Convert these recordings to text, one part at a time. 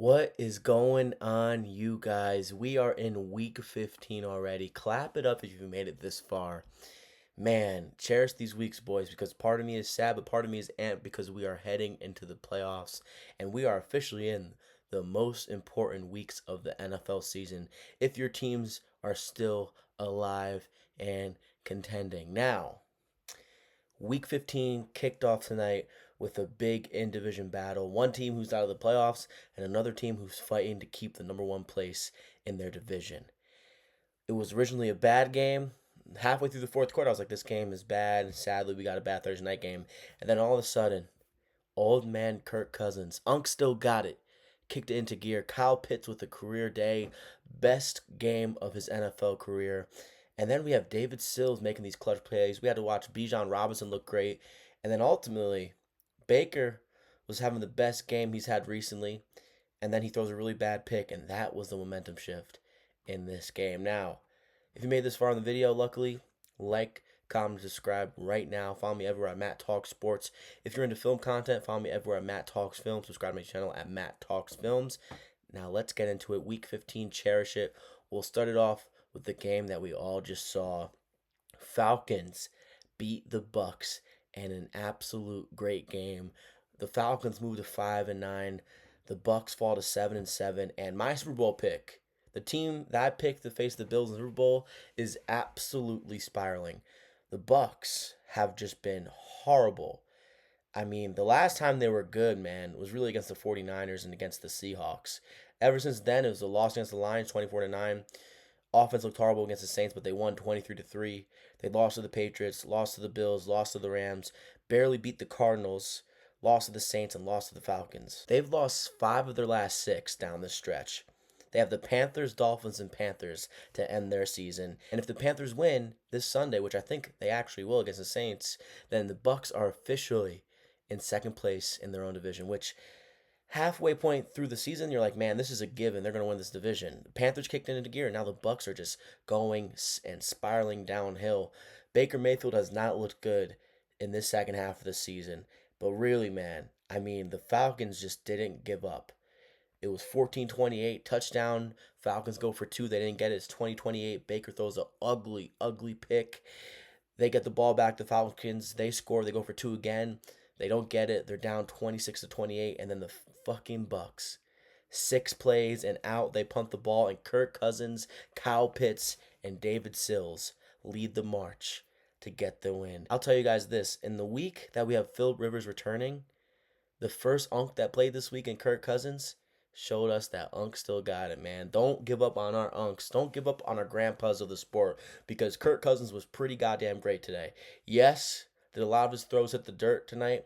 What is going on, you guys? We are in week 15 already. Clap it up if you made it this far. Man, cherish these weeks, boys, because part of me is sad, but part of me is amped because we are heading into the playoffs and we are officially in the most important weeks of the NFL season if your teams are still alive and contending. Now, Week 15 kicked off tonight with a big in division battle. One team who's out of the playoffs and another team who's fighting to keep the number one place in their division. It was originally a bad game. Halfway through the fourth quarter, I was like, this game is bad. And sadly, we got a bad Thursday night game. And then all of a sudden, old man Kirk Cousins, Unc still got it, kicked it into gear. Kyle Pitts with a career day, best game of his NFL career. And then we have David Sills making these clutch plays. We had to watch Bijan Robinson look great. And then ultimately, Baker was having the best game he's had recently. And then he throws a really bad pick, and that was the momentum shift in this game. Now, if you made this far in the video, luckily, like, comment, subscribe right now. Follow me everywhere at Matt Talks Sports. If you're into film content, follow me everywhere at Matt Talks Film. Subscribe to my channel at Matt Talks Films. Now let's get into it. Week 15, cherish it. We'll start it off with the game that we all just saw. Falcons beat the Bucks in an absolute great game. The Falcons move to 5-9. The Bucks fall to 7-7. And my Super Bowl pick, the team that I picked to face the Bills in the Super Bowl, is absolutely spiraling. The Bucks have just been horrible. I mean, the last time they were good, man, was really against the 49ers and against the Seahawks. Ever since then, it was a loss against the Lions, 24-9. Offense looked horrible against the Saints, but they won 23-3. They lost to the Patriots, lost to the Bills, lost to the Rams, barely beat the Cardinals, lost to the Saints, and lost to the Falcons. They've lost 5 of their last 6 down this stretch. They have the Panthers, Dolphins, and Panthers to end their season. And if the Panthers win this Sunday, which I think they actually will against the Saints, then the Bucks are officially in second place in their own division, which halfway point through the season, you're like, man, this is a given. They're going to win this division. The Panthers kicked into gear. Now the Bucks are just going and spiraling downhill. Baker Mayfield has not looked good in this second half of the season. But really, man, I mean, the Falcons just didn't give up. It was 14-28, touchdown. Falcons go for 2. They didn't get it. It's 20-28. Baker throws an ugly, ugly pick. They get the ball back. The Falcons, they score. They go for 2 again. They don't get it. They're down 26-28. And then the fucking Bucks, 6 plays and out. They punt the ball. And Kirk Cousins, Kyle Pitts, and David Sills lead the march to get the win. I'll tell you guys this. In the week that we have Philip Rivers returning, the first Unk that played this week in Kirk Cousins showed us that Unk still got it, man. Don't give up on our Unks. Don't give up on our grandpas of the sport because Kirk Cousins was pretty goddamn great today. Yes, did a lot of his throws hit the dirt tonight?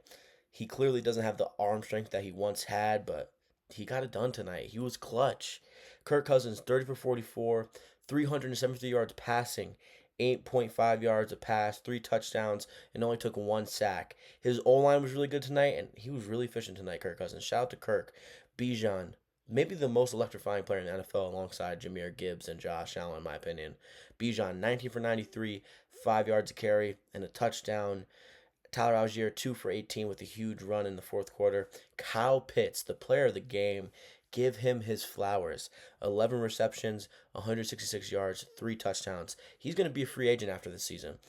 He clearly doesn't have the arm strength that he once had, but he got it done tonight. He was clutch. Kirk Cousins, 30 for 44, 373 yards passing, 8.5 yards a pass, 3 touchdowns, and only took 1 sack. His O-line was really good tonight, and he was really efficient tonight, Kirk Cousins. Shout out to Kirk. Bijan, maybe the most electrifying player in the NFL alongside Jahmyr Gibbs and Josh Allen, in my opinion. Bijan, 19 for 93, 5 yards a carry, and a touchdown. Tyler Algier, 2 for 18 with a huge run in the fourth quarter. Kyle Pitts, the player of the game, give him his flowers. 11 receptions, 166 yards, 3 touchdowns. He's going to be a free agent after this season.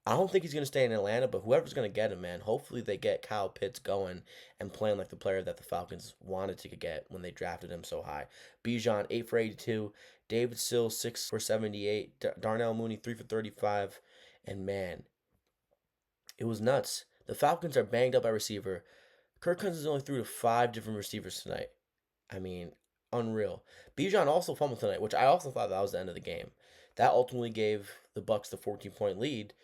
I don't think he's going to stay in Atlanta, but whoever's going to get him, man, hopefully they get Kyle Pitts going and playing like the player that the Falcons wanted to get when they drafted him so high. Bijan, 8 for 82. David Sills, 6 for 78. Darnell Mooney, 3 for 35. And, man, it was nuts. The Falcons are banged up at receiver. Kirk Cousins only threw to 5 different receivers tonight. I mean, unreal. Bijan also fumbled tonight, which I also thought that was the end of the game. That ultimately gave the Bucks the 14-point lead.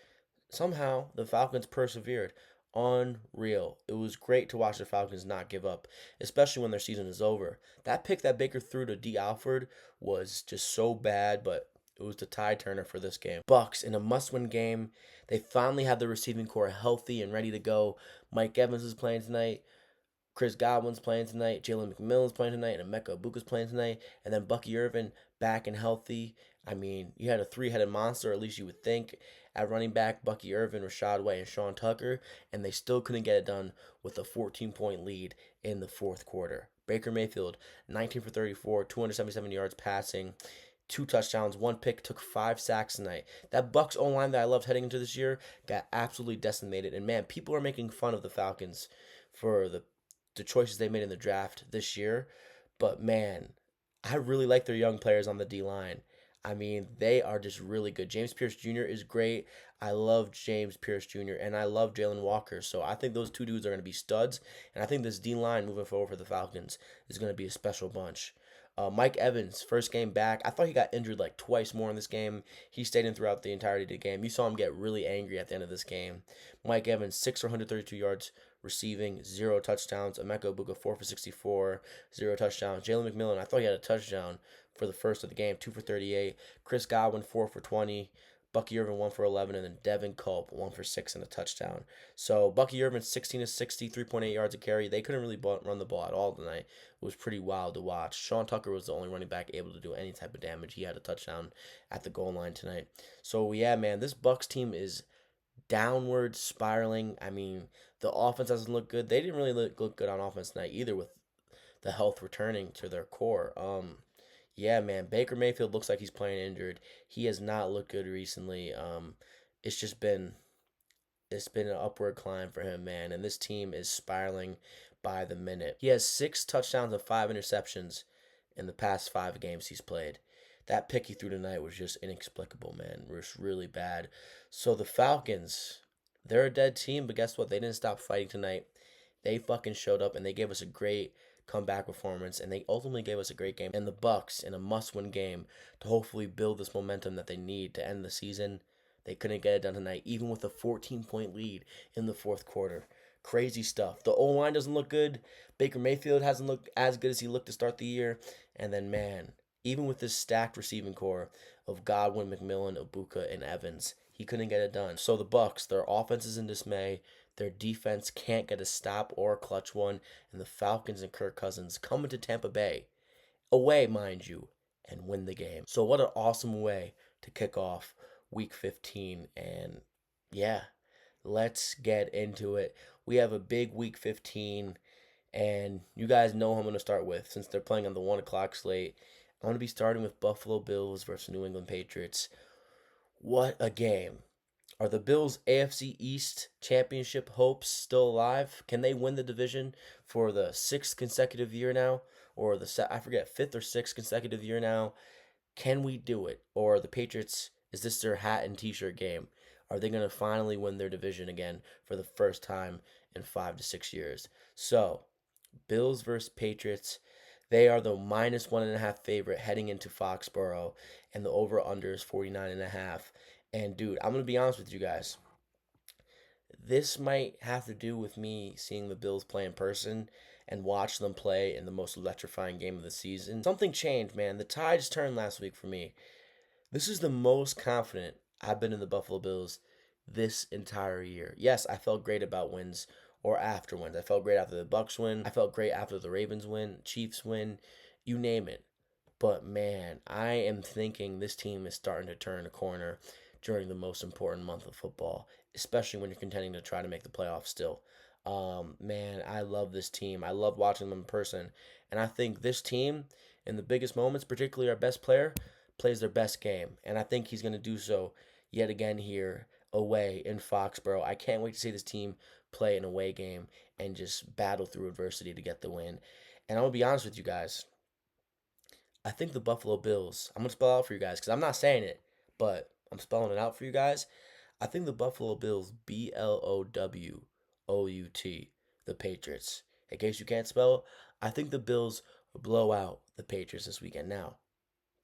Somehow, the Falcons persevered. Unreal. It was great to watch the Falcons not give up, especially when their season is over. That pick that Baker threw to D. Alford was just so bad, but it was the tide turner for this game. Bucks in a must-win game. They finally have the receiving core healthy and ready to go. Mike Evans is playing tonight. Chris Godwin's playing tonight. Jalen McMillan's playing tonight. And Emeka Ibuka's playing tonight. And then Bucky Irvin back and healthy. I mean, you had a 3-headed monster, at least you would think, at running back. Bucky Irvin, Rashad White, and Sean Tucker. And they still couldn't get it done with a 14-point lead in the fourth quarter. Baker Mayfield, 19 for 34, 277 yards passing, 2 touchdowns, 1 pick, took 5 sacks tonight. That Bucks O-line that I loved heading into this year got absolutely decimated. And man, people are making fun of the Falcons for the choices they made in the draft this year. But man, I really like their young players on the D line. I mean, they are just really good. James Pierce Jr. is great. I love James Pierce Jr. and I love Jalen Walker. So I think those two dudes are going to be studs. And I think this D line moving forward for the Falcons is going to be a special bunch. Mike Evans, first game back. I thought he got injured like twice more in this game. He stayed in throughout the entirety of the game. You saw him get really angry at the end of this game. Mike Evans, 6 for 132 yards receiving, 0 touchdowns. Emeka Buka, 4 for 64, 0 touchdowns. Jalen McMillan, I thought he had a touchdown for the first of the game, 2 for 38. Chris Godwin, 4 for 20. Bucky Irvin, 1 for 11, and then Devin Culp, 1 for 6 and a touchdown. So Bucky Irvin, 16 to 60, 3.8 yards a carry. They couldn't really run the ball at all tonight. It was pretty wild to watch. Sean Tucker was the only running back able to do any type of damage. He had a touchdown at the goal line tonight. So yeah, man, this Bucks team is downward spiraling. I mean, the offense doesn't look good. They didn't really look good on offense tonight either, with the health returning to their core. Yeah, man, Baker Mayfield looks like he's playing injured. He has not looked good recently. It's just been an upward climb for him, man, and this team is spiraling by the minute. He has 6 touchdowns and 5 interceptions in the past 5 games he's played. That pick he threw tonight was just inexplicable, man. It was really bad. So the Falcons, they're a dead team, but guess what? They didn't stop fighting tonight. They fucking showed up and they gave us a great comeback performance, and they ultimately gave us a great game. And the Bucks in a must-win game to hopefully build this momentum that they need to end the season. They couldn't get it done tonight, even with a 14-point lead in the fourth quarter. Crazy stuff. The O-line doesn't look good. Baker Mayfield hasn't looked as good as he looked to start the year. And then, man, even with this stacked receiving core of Godwin, McMillan, Ibuka, and Evans, he couldn't get it done. So the Bucks, their offense is in dismay. Their defense can't get a stop or a clutch one. And the Falcons and Kirk Cousins coming to Tampa Bay, away, mind you, and win the game. So what an awesome way to kick off Week 15. And yeah, let's get into it. We have a big Week 15, and you guys know who I'm going to start with since they're playing on the 1 o'clock slate. I'm going to be starting with Buffalo Bills versus New England Patriots. What a game. Are the Bills' AFC East championship hopes still alive? Can they win the division for the 6th consecutive year now? Or I forget, 5th or 6th consecutive year now? Can we do it? Or the Patriots, is this their hat and t-shirt game? Are they going to finally win their division again for the first time in 5 to 6 years? So, Bills versus Patriots. They are the -1.5 favorite heading into Foxborough, and the over/under is 49.5. And dude, I'm gonna be honest with you guys. This might have to do with me seeing the Bills play in person and watch them play in the most electrifying game of the season. Something changed, man. The tides turned last week for me. This is the most confident I've been in the Buffalo Bills this entire year. Yes, I felt great about wins or after wins. I felt great after the Bucks win. I felt great after the Ravens win, Chiefs win, you name it. But man, I am thinking this team is starting to turn a corner during the most important month of football, especially when you're contending to try to make the playoffs still. Man, I love this team. I love watching them in person. And I think this team, in the biggest moments, particularly our best player, plays their best game. And I think he's going to do so yet again here away in Foxborough. I can't wait to see this team play an away game and just battle through adversity to get the win. And I'm going to be honest with you guys. I think the Buffalo Bills, I'm going to spell out for you guys because I'm not saying it, but I'm spelling it out for you guys. I think the Buffalo Bills, Blowout, the Patriots. In case you can't spell, I think the Bills blow out the Patriots this weekend. Now,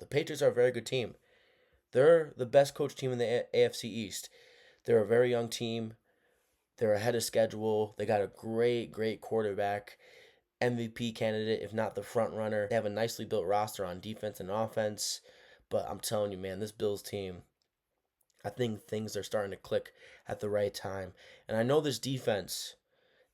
the Patriots are a very good team. They're the best coach team in the AFC East. They're a very young team. They're ahead of schedule. They got a great quarterback, MVP candidate, if not the front runner. They have a nicely built roster on defense and offense. But I'm telling you, man, this Bills team, I think things are starting to click at the right time. And I know this defense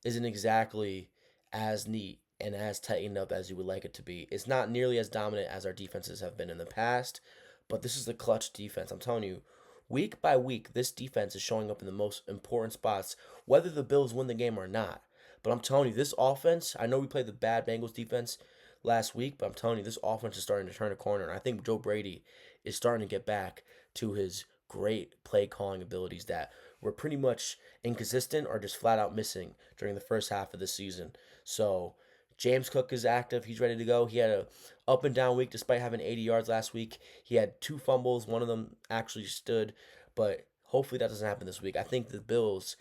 isn't exactly as neat and as tightened up as you would like it to be. It's not nearly as dominant as our defenses have been in the past, but this is the clutch defense. I'm telling you, week by week, this defense is showing up in the most important spots, whether the Bills win the game or not. But I'm telling you, this offense, I know we played the bad Bengals defense last week, but I'm telling you, this offense is starting to turn a corner. And I think Joe Brady is starting to get back to his great play calling abilities that were pretty much inconsistent or just flat out missing during the first half of the season. So James Cook is active. He's ready to go. He had a up and down week despite having 80 yards last week. He had two fumbles. One of them actually stood, but hopefully that doesn't happen this week. I think the Bills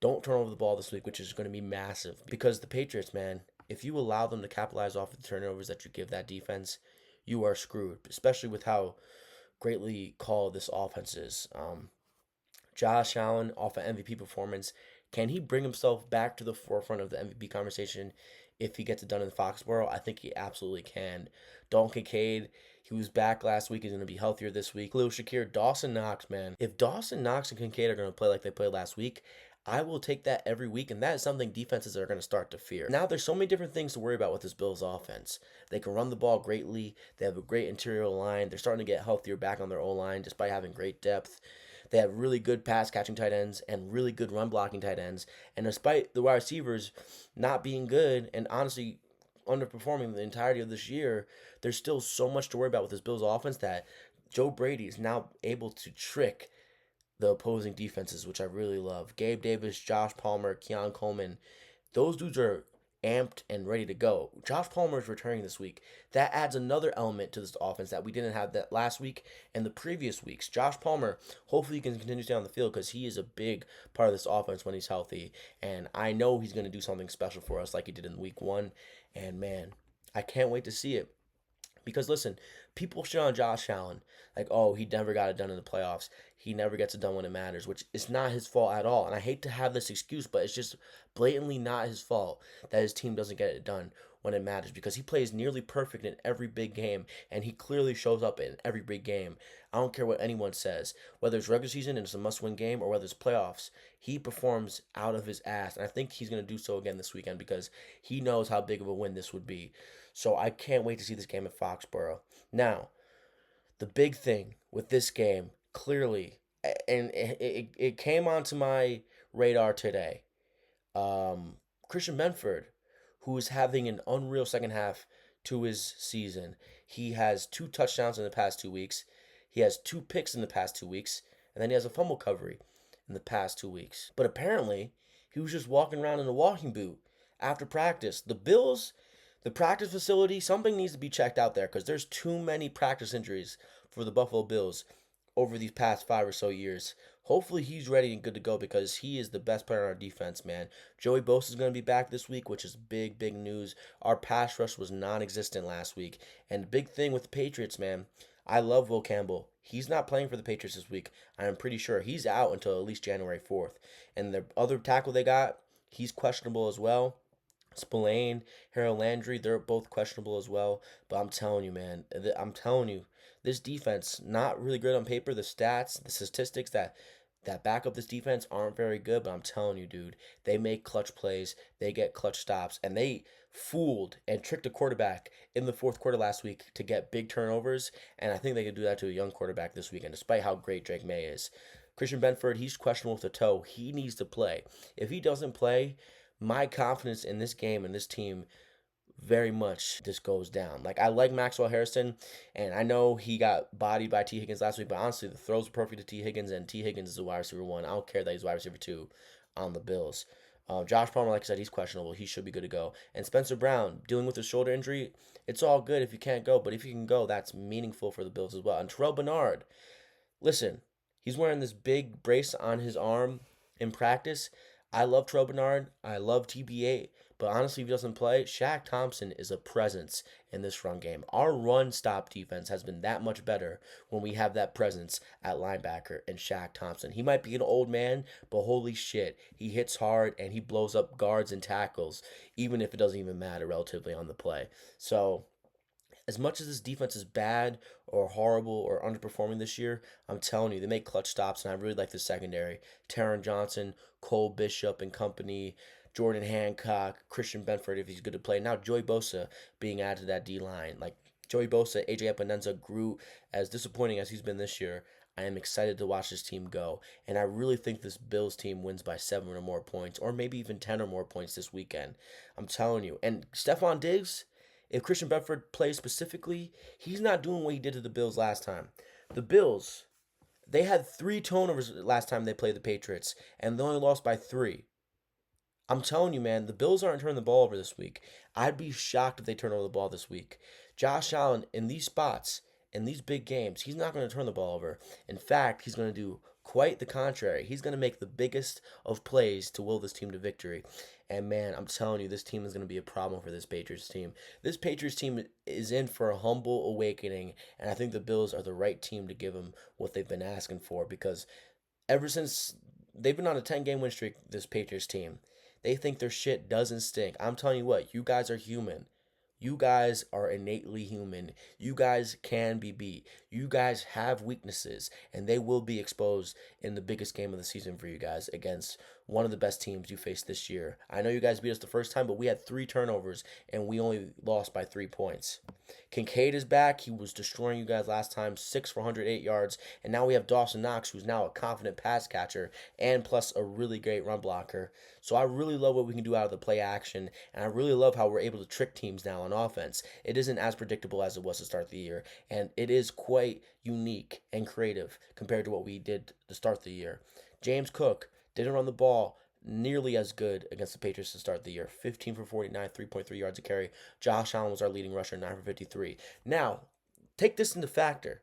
don't turn over the ball this week, which is going to be massive because the Patriots, man, if you allow them to capitalize off the turnovers that you give that defense, you are screwed, especially with how greatly called this offense is. Josh Allen off an MVP performance. Can he bring himself back to the forefront of the MVP conversation if he gets it done in Foxborough? I think he absolutely can. Dalton Kincaid, he was back last week. He's going to be healthier this week. Khalil Shakir, Dawson Knox, man. If Dawson Knox and Kincaid are going to play like they played last week, I will take that every week, and that is something defenses are going to start to fear. Now, there's so many different things to worry about with this Bills offense. They can run the ball greatly. They have a great interior line. They're starting to get healthier back on their O-line despite having great depth. They have really good pass catching tight ends and really good run blocking tight ends. And despite the wide receivers not being good and honestly underperforming the entirety of this year, there's still so much to worry about with this Bills offense that Joe Brady is now able to trick the opposing defenses, which I really love. Gabe Davis, Josh Palmer, Keon Coleman, those dudes are amped and ready to go. Josh Palmer is returning this week. That adds another element to this offense that we didn't have that last week and the previous weeks. Josh Palmer, hopefully he can continue to stay on the field because he is a big part of this offense when he's healthy. And I know he's going to do something special for us like he did in week one. And man, I can't wait to see it. Because listen, people shit on Josh Allen like, oh, he never got it done in the playoffs. He never gets it done when it matters, which is not his fault at all. And I hate to have this excuse, but it's just blatantly not his fault that his team doesn't get it done when it matters because he plays nearly perfect in every big game and he clearly shows up in every big game. I don't care what anyone says, whether it's regular season and it's a must-win game or whether it's playoffs. He performs out of his ass, and I think he's going to do so again this weekend because he knows how big of a win this would be. So I can't wait to see this game at Foxborough. Now, the big thing with this game, clearly, and it came onto my radar today. Christian Benford, who is having an unreal second half to his season. He has 2 touchdowns in the past 2 weeks. He has 2 picks in the past 2 weeks, and then he has a fumble recovery in the past 2 weeks. But apparently, he was just walking around in a walking boot after practice. The Bills, the practice facility, something needs to be checked out there because there's too many practice injuries for the Buffalo Bills over these past 5 or so years. Hopefully he's ready and good to go because he is the best player on our defense, man. Joey Bosa is going to be back this week, which is big, big news. Our pass rush was non-existent last week. And the big thing with the Patriots, man, I love Will Campbell. He's not playing for the Patriots this week. I'm pretty sure he's out until at least January 4th. And the other tackle they got, he's questionable as well. Spillane, Harold Landry, they're both questionable as well. But I'm telling you, man, this defense, not really good on paper. The stats, the statistics that back up this defense aren't very good, but I'm telling you, dude, they make clutch plays, they get clutch stops, and they fooled and tricked a quarterback in the fourth quarter last week to get big turnovers, and I think they could do that to a young quarterback this weekend, despite how great Drake May is. Christian Benford, he's questionable with the toe. He needs to play. If he doesn't play, my confidence in this game and this team very much just goes down. Like, I like Maxwell Harrison, and I know he got bodied by T. Higgins last week, but honestly, the throws were perfect to T. Higgins, and T. Higgins is the wide receiver 1. I don't care that he's wide receiver 2 on the Bills. Josh Palmer, like I said, he's questionable. He should be good to go. And Spencer Brown, dealing with his shoulder injury, it's all good if you can't go, but if you can go, that's meaningful for the Bills as well. And Terrell Bernard, listen, he's wearing this big brace on his arm in practice. I love Terrell Bernard. I love TB8. But honestly, if he doesn't play, Shaq Thompson is a presence in this run game. Our run stop defense has been that much better when we have that presence at linebacker and Shaq Thompson. He might be an old man, but holy shit, he hits hard and he blows up guards and tackles, even if it doesn't even matter relatively on the play. So, as much as this defense is bad or horrible or underperforming this year, I'm telling you, they make clutch stops, and I really like the secondary. Taron Johnson, Cole Bishop and company, Jordan Hancock, Christian Benford if he's good to play. Now Joey Bosa being added to that D-line. Like, Joey Bosa, AJ Epinesa grew as disappointing as he's been this year. I am excited to watch this team go, and I really think this Bills team wins by 7 or more points, or maybe even 10 or more points this weekend. I'm telling you. And Stephon Diggs, if Christian Bedford plays specifically, he's not doing what he did to the Bills last time. The Bills, they had 3 turnovers last time they played the Patriots, and they only lost by 3. I'm telling you, man, the Bills aren't turning the ball over this week. I'd be shocked if they turn over the ball this week. Josh Allen, in these spots, in these big games, he's not going to turn the ball over. In fact, he's going to do quite the contrary. He's going to make the biggest of plays to will this team to victory. And man, I'm telling you, this team is going to be a problem for this Patriots team. This Patriots team is in for a humble awakening, and I think the Bills are the right team to give them what they've been asking for because ever since they've been on a 10-game win streak, this Patriots team, they think their shit doesn't stink. I'm telling you what, you guys are human. You guys are innately human. You guys can be beat. You guys have weaknesses, and they will be exposed in the biggest game of the season for you guys against one of the best teams you faced this year. I know you guys beat us the first time, but we had 3 turnovers, and we only lost by 3 points. Kincaid is back. He was destroying you guys last time, 6 for 108 yards, and now we have Dawson Knox, who's now a confident pass catcher and plus a really great run blocker. So I really love what we can do out of the play action, and I really love how we're able to trick teams now on offense. It isn't as predictable as it was to start the year, and it is quite unique and creative compared to what we did to start the year. James Cook didn't run the ball nearly as good against the Patriots to start the year. 15 for 49, 3.3 yards a carry. Josh Allen was our leading rusher, 9 for 53. Now, take this into factor.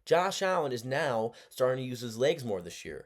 Josh Allen is now starting to use his legs more this year.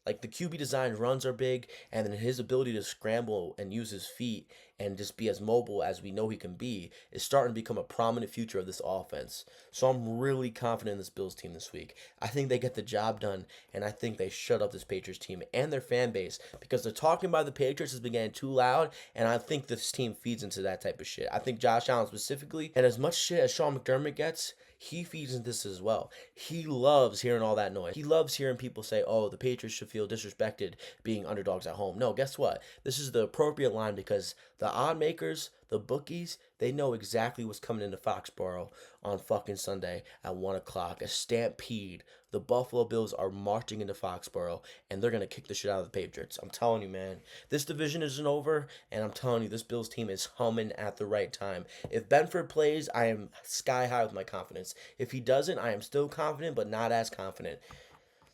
Like the QB design runs are big, and then his ability to scramble and use his feet and just be as mobile as we know he can be is starting to become a prominent feature of this offense. So I'm really confident in this Bills team this week. I think they get the job done, and I think they shut up this Patriots team and their fan base because the talking about the Patriots has been getting too loud, and I think this team feeds into that type of shit. I think Josh Allen specifically, and as much shit as Sean McDermott gets, he feeds into this as well. He loves hearing all that noise. He loves hearing people say, oh, the Patriots should feel disrespected being underdogs at home. No, guess what? This is the appropriate line because the odd makers, the bookies, they know exactly what's coming into Foxborough on fucking Sunday at 1 o'clock. A stampede. The Buffalo Bills are marching into Foxborough, and they're going to kick the shit out of the Patriots. I'm telling you, man. This division isn't over, and I'm telling you, this Bills team is humming at the right time. If Benford plays, I am sky high with my confidence. If he doesn't, I am still confident, but not as confident.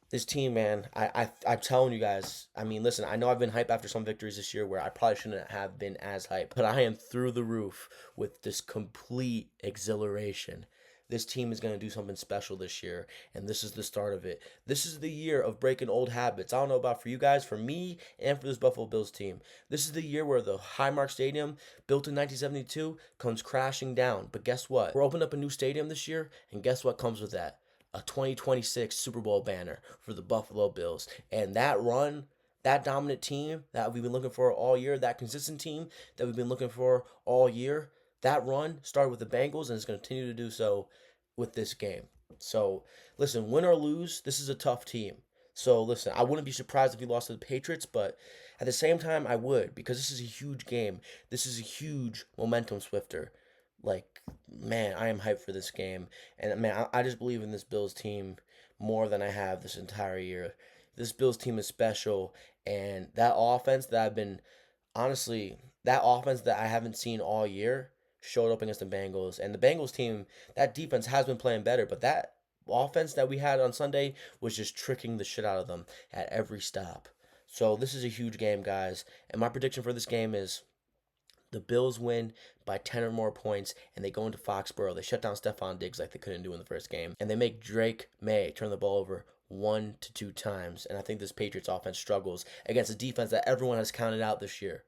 This team, man, I'm telling you guys. I mean, listen, I know I've been hype after some victories this year where I probably shouldn't have been as hype, but I am through the roof with this complete exhilaration. This team is going to do something special this year, and this is the start of it. This is the year of breaking old habits. I don't know about for you guys, for me, and for this Buffalo Bills team. This is the year where the Highmark Stadium, built in 1972, comes crashing down. But guess what? We're opening up a new stadium this year, and guess what comes with that? A 2026 Super Bowl banner for the Buffalo Bills. And that run, that dominant team that we've been looking for all year, that consistent team that we've been looking for all year, that run started with the Bengals and is going to continue to do so with this game. So, listen, win or lose, this is a tough team. So, listen, I wouldn't be surprised if we lost to the Patriots, but at the same time, I would because this is a huge game. This is a huge momentum swifter. Like, man, I am hyped for this game. And, man, I just believe in this Bills team more than I have this entire year. This Bills team is special. And that offense that I've been, honestly, that offense that I haven't seen all year showed up against the Bengals. And the Bengals team, that defense has been playing better. But that offense that we had on Sunday was just tricking the shit out of them at every stop. So this is a huge game, guys. And my prediction for this game is the Bills win by 10 or more points, and they go into Foxborough. They shut down Stephon Diggs like they couldn't do in the first game, and they make Drake May turn the ball over 1 to 2 times. And I think this Patriots offense struggles against a defense that everyone has counted out this year.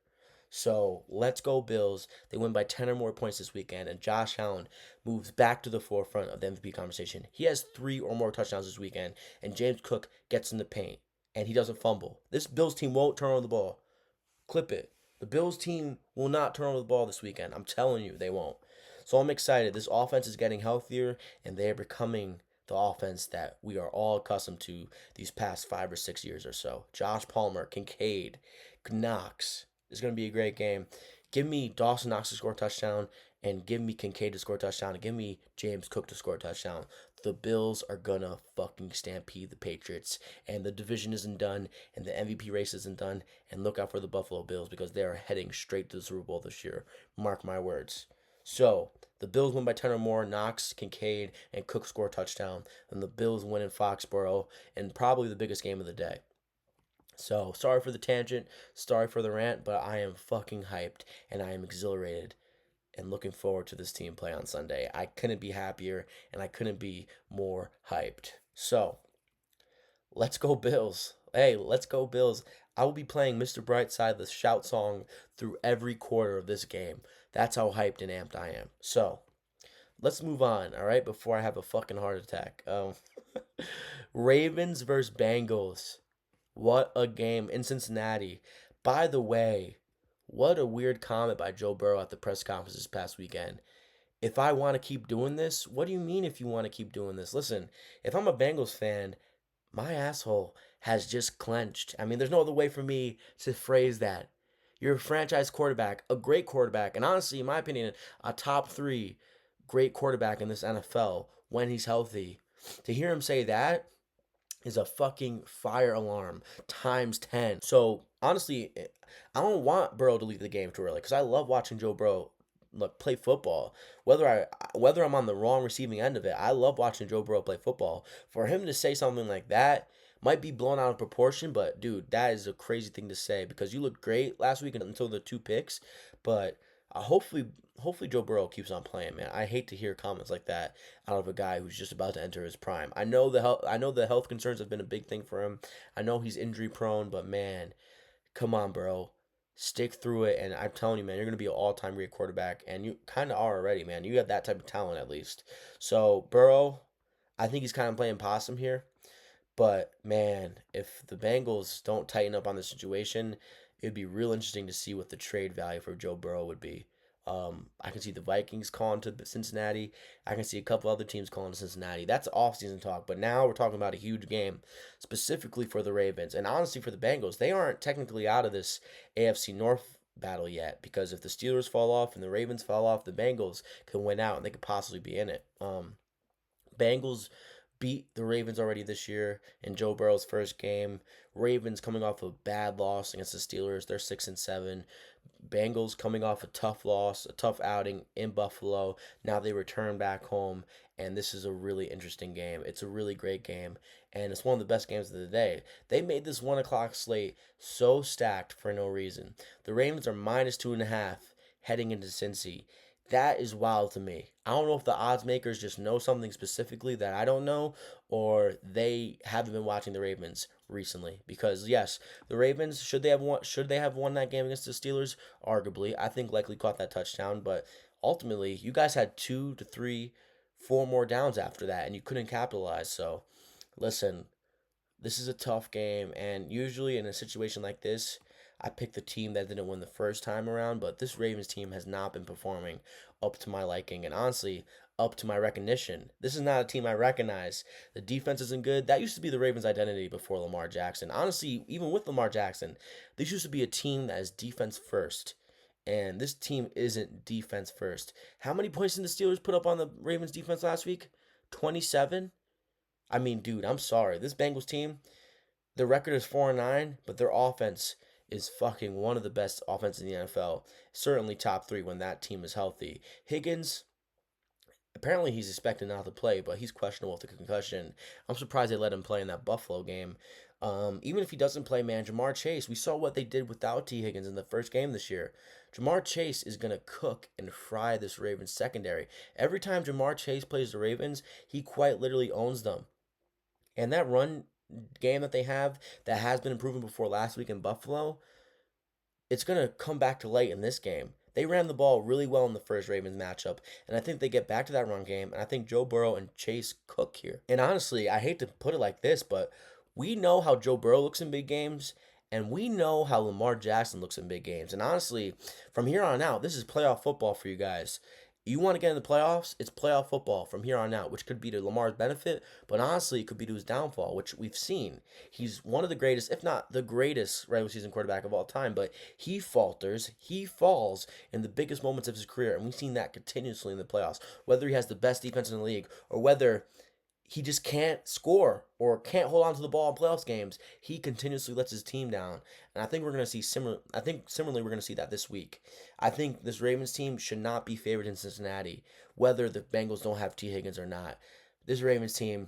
So let's go Bills. They win by 10 or more points this weekend, and Josh Allen moves back to the forefront of the MVP conversation. He has 3 or more touchdowns this weekend, and James Cook gets in the paint, and he doesn't fumble. This Bills team won't turn over the ball. Clip it. The Bills team will not turn over the ball this weekend. I'm telling you, they won't. So I'm excited. This offense is getting healthier, and they are becoming the offense that we are all accustomed to these past 5 or 6 years or so. Josh Palmer, Kincaid, Knox. It's going to be a great game. Give me Dawson Knox to score a touchdown, and give me Kincaid to score a touchdown, and give me James Cook to score a touchdown. The Bills are gonna fucking stampede the Patriots, and the division isn't done, and the MVP race isn't done, and look out for the Buffalo Bills because they are heading straight to the Super Bowl this year. Mark my words. So the Bills win by 10 or more. Knox, Kincaid, and Cook score a touchdown. And the Bills win in Foxborough and probably the biggest game of the day. So sorry for the tangent, sorry for the rant, but I am fucking hyped and I am exhilarated and looking forward to this team play on Sunday. I couldn't be happier and I couldn't be more hyped. So let's go Bills. Hey, let's go Bills. I will be playing Mr. Brightside, the shout song, through every quarter of this game. That's how hyped and amped I am. So let's move on, all right, before I have a fucking heart attack. Ravens versus Bengals. What a game in Cincinnati. By the way, what a weird comment by Joe Burrow at the press conference this past weekend. If I want to keep doing this, what do you mean if you want to keep doing this? Listen, if I'm a Bengals fan, my asshole has just clenched. I mean, there's no other way for me to phrase that. You're a franchise quarterback, a great quarterback, and honestly, in my opinion, a top three great quarterback in this NFL when he's healthy. To hear him say that is a fucking fire alarm times 10. So, honestly, I don't want Burrow to leave the game too early because I love watching Joe Burrow look play football. Whether I'm on the wrong receiving end of it, I love watching Joe Burrow play football. For him to say something like that might be blown out of proportion, but dude, that is a crazy thing to say because you looked great last week until the two picks, but hopefully Joe Burrow keeps on playing, man. I hate to hear comments like that out of a guy who's just about to enter his prime. I know the health concerns have been a big thing for him. I know he's injury prone, but man, come on, bro. Stick through it, and I'm telling you, man, you're gonna be an all-time great quarterback, and you kind of are already, man. You have that type of talent at least. So Burrow, I think he's kind of playing possum here. But man, if the Bengals don't tighten up on the situation, it'd be real interesting to see what the trade value for Joe Burrow would be. I can see the Vikings calling to Cincinnati. I can see a couple other teams calling to Cincinnati. That's off-season talk, but now we're talking about a huge game specifically for the Ravens. And honestly, for the Bengals, they aren't technically out of this AFC North battle yet because if the Steelers fall off and the Ravens fall off, the Bengals can win out and they could possibly be in it. Bengals beat the Ravens already this year in Joe Burrow's first game. Ravens coming off a bad loss against the Steelers. They're 6-7. Bengals coming off a tough loss, a tough outing in Buffalo. Now they return back home, and this is a really interesting game. It's a really great game, and it's one of the best games of the day. They made this 1 o'clock slate so stacked for no reason. The Ravens are -2.5 heading into Cincy. That is wild to me. I don't know if the odds makers just know something specifically that I don't know, or they haven't been watching the Ravens recently. Because yes, the Ravens should they have won that game against the Steelers? Arguably, I think likely caught that touchdown, but ultimately, you guys had 2 to 3, 4 more downs after that, and you couldn't capitalize. So, listen, this is a tough game, and usually in a situation like this, I pick the team that didn't win the first time around, but this Ravens team has not been performing up to my liking, and honestly, up to my recognition. This is not a team I recognize. The defense isn't good. That used to be the Ravens' identity before Lamar Jackson. Honestly, even with Lamar Jackson, this used to be a team that is defense first. And this team isn't defense first. How many points did the Steelers put up on the Ravens defense last week? 27? I mean, dude, I'm sorry. This Bengals team, their record is 4-9, but their offense is fucking one of the best offenses in the NFL. Certainly top three when that team is healthy. Higgins, apparently he's expected not to play, but he's questionable with the concussion. I'm surprised they let him play in that Buffalo game. Even if he doesn't play, man, Jamar Chase, we saw what they did without T. Higgins in the first game this year. Jamar Chase is going to cook and fry this Ravens secondary. Every time Jamar Chase plays the Ravens, he quite literally owns them. And that run game that they have that has been improving before last week in Buffalo, it's going to come back to light in this game. They ran the ball really well in the first Ravens matchup, and I think they get back to that run game, and I think Joe Burrow and Chase cook here. And honestly, I hate to put it like this, but we know how Joe Burrow looks in big games, and we know how Lamar Jackson looks in big games. And honestly, from here on out, this is playoff football for you guys. You want to get in the playoffs? It's playoff football from here on out, which could be to Lamar's benefit, but honestly, it could be to his downfall, which we've seen. He's one of the greatest, if not the greatest, regular season quarterback of all time, but he falters, he falls in the biggest moments of his career, and we've seen that continuously in the playoffs. Whether he has the best defense in the league or whether he just can't score or can't hold on to the ball in playoffs games. He continuously lets his team down, and I think we're going to see similar. I think similarly we're going to see that this week. I think this Ravens team should not be favored in Cincinnati, whether the Bengals don't have T Higgins or not. This Ravens team,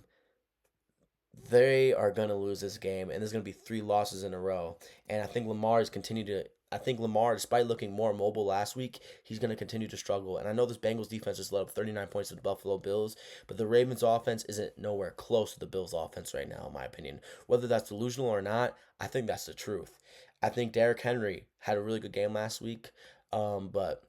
they are going to lose this game, and there's going to be three losses in a row. And I think Lamar is continued to. I think Lamar, despite looking more mobile last week, he's going to continue to struggle. And I know this Bengals defense just let up 39 points to the Buffalo Bills, but the Ravens offense isn't nowhere close to the Bills offense right now, in my opinion. Whether that's delusional or not, I think that's the truth. I think Derrick Henry had a really good game last week, but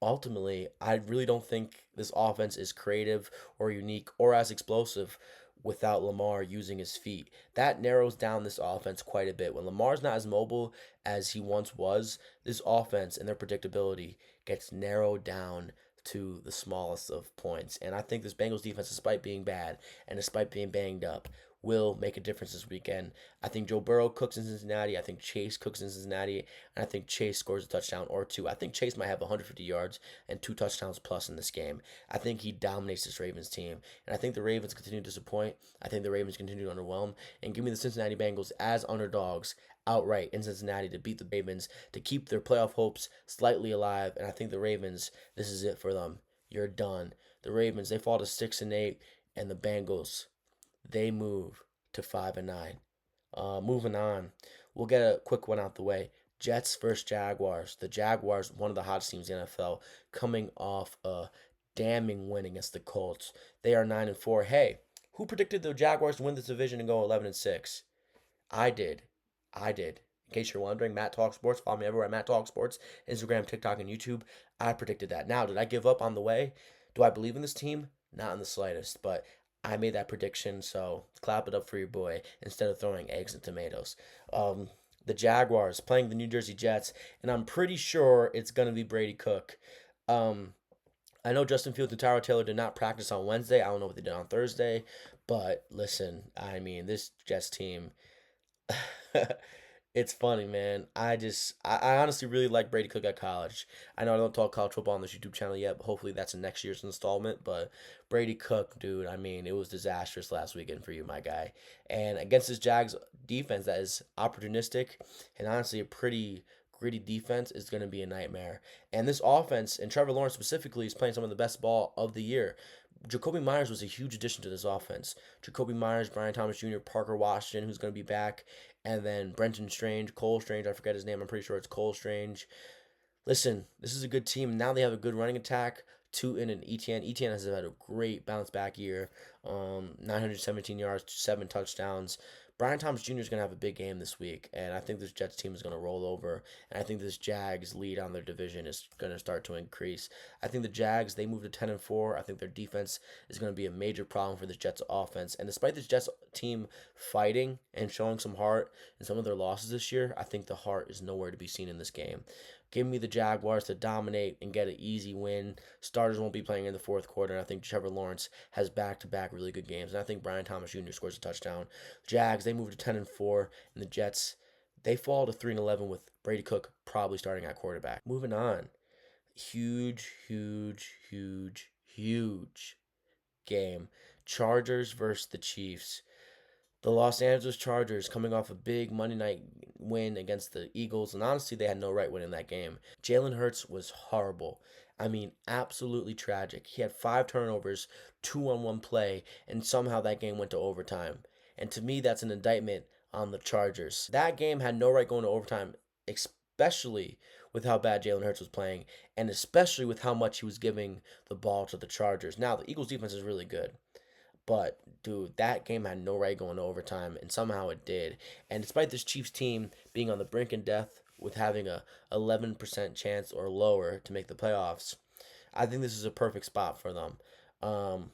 ultimately, I really don't think this offense is creative or unique or as explosive without Lamar using his feet. That narrows down this offense quite a bit. When Lamar's not as mobile as he once was, this offense and their predictability gets narrowed down to the smallest of points. And I think this Bengals defense, despite being bad and despite being banged up, will make a difference this weekend. I think Joe Burrow cooks in Cincinnati. I think Chase cooks in Cincinnati. And I think Chase scores a touchdown or two. I think Chase might have 150 yards and two touchdowns plus in this game. I think he dominates this Ravens team. And I think the Ravens continue to disappoint. I think the Ravens continue to underwhelm. And give me the Cincinnati Bengals as underdogs outright in Cincinnati to beat the Ravens, to keep their playoff hopes slightly alive. And I think the Ravens, this is it for them. You're done. The Ravens, they fall to 6-8, and the Bengals, they move to 5-9. Moving on, we'll get a quick one out the way. Jets versus Jaguars. The Jaguars, one of the hottest teams in the NFL, coming off a damning win against the Colts. They are 9-4. Hey, who predicted the Jaguars to win this division and go 11-6? I did. I did. In case you're wondering, Matt Talk Sports. Follow me everywhere at Matt Talk Sports. Instagram, TikTok, and YouTube. I predicted that. Now, did I give up on the way? Do I believe in this team? Not in the slightest. But I made that prediction, so clap it up for your boy instead of throwing eggs and tomatoes. The Jaguars playing the New Jersey Jets, and I'm pretty sure it's going to be Brady Cook. Um, I know Justin Fields and Tyrod Taylor did not practice on Wednesday. I don't know what they did on Thursday, but listen, I mean, this Jets team. It's funny, man. I honestly really like Brady Cook at college. I know I don't talk college football on this YouTube channel yet, but hopefully that's in next year's installment. But Brady Cook, dude, I mean, it was disastrous last weekend for you, my guy. And against this Jags defense that is opportunistic and honestly a pretty gritty defense is going to be a nightmare. And this offense, and Trevor Lawrence specifically, is playing some of the best ball of the year. Jacoby Myers was a huge addition to this offense. Jacoby Myers, Brian Thomas Jr., Parker Washington, who's going to be back, and then Brenton Strange, Cole Strange, I forget his name, I'm pretty sure it's Cole Strange. Listen, this is a good team. Now they have a good running attack. Tootin and Etienne. Etienne has had a great bounce back year. 917 yards, 7 touchdowns. Brian Thomas Jr. is going to have a big game this week, and I think this Jets team is going to roll over, and I think this Jags lead on their division is going to start to increase. I think the Jags, they move to 10-4. I think their defense is going to be a major problem for this Jets offense, and despite this Jets team fighting and showing some heart in some of their losses this year, I think the heart is nowhere to be seen in this game. Give me the Jaguars to dominate and get an easy win. Starters won't be playing in the fourth quarter, and I think Trevor Lawrence has back-to-back really good games, and I think Brian Thomas Jr. scores a touchdown. Jags, they move to 10-4, and the Jets, they fall to 3-11 with Brady Cook probably starting at quarterback. Moving on, huge, huge, huge, huge game. Chargers versus the Chiefs. The Los Angeles Chargers coming off a big Monday night win against the Eagles, and honestly, they had no right winning that game. Jalen Hurts was horrible. I mean, absolutely tragic. He had 5 turnovers, 2 on 1 play, and somehow that game went to overtime. And to me, that's an indictment on the Chargers. That game had no right going to overtime, especially with how bad Jalen Hurts was playing, and especially with how much he was giving the ball to the Chargers. Now, the Eagles' defense is really good. But dude, that game had no right going to overtime, and somehow it did. And despite this Chiefs team being on the brink of death with having a 11% chance or lower to make the playoffs, I think this is a perfect spot for them. Um,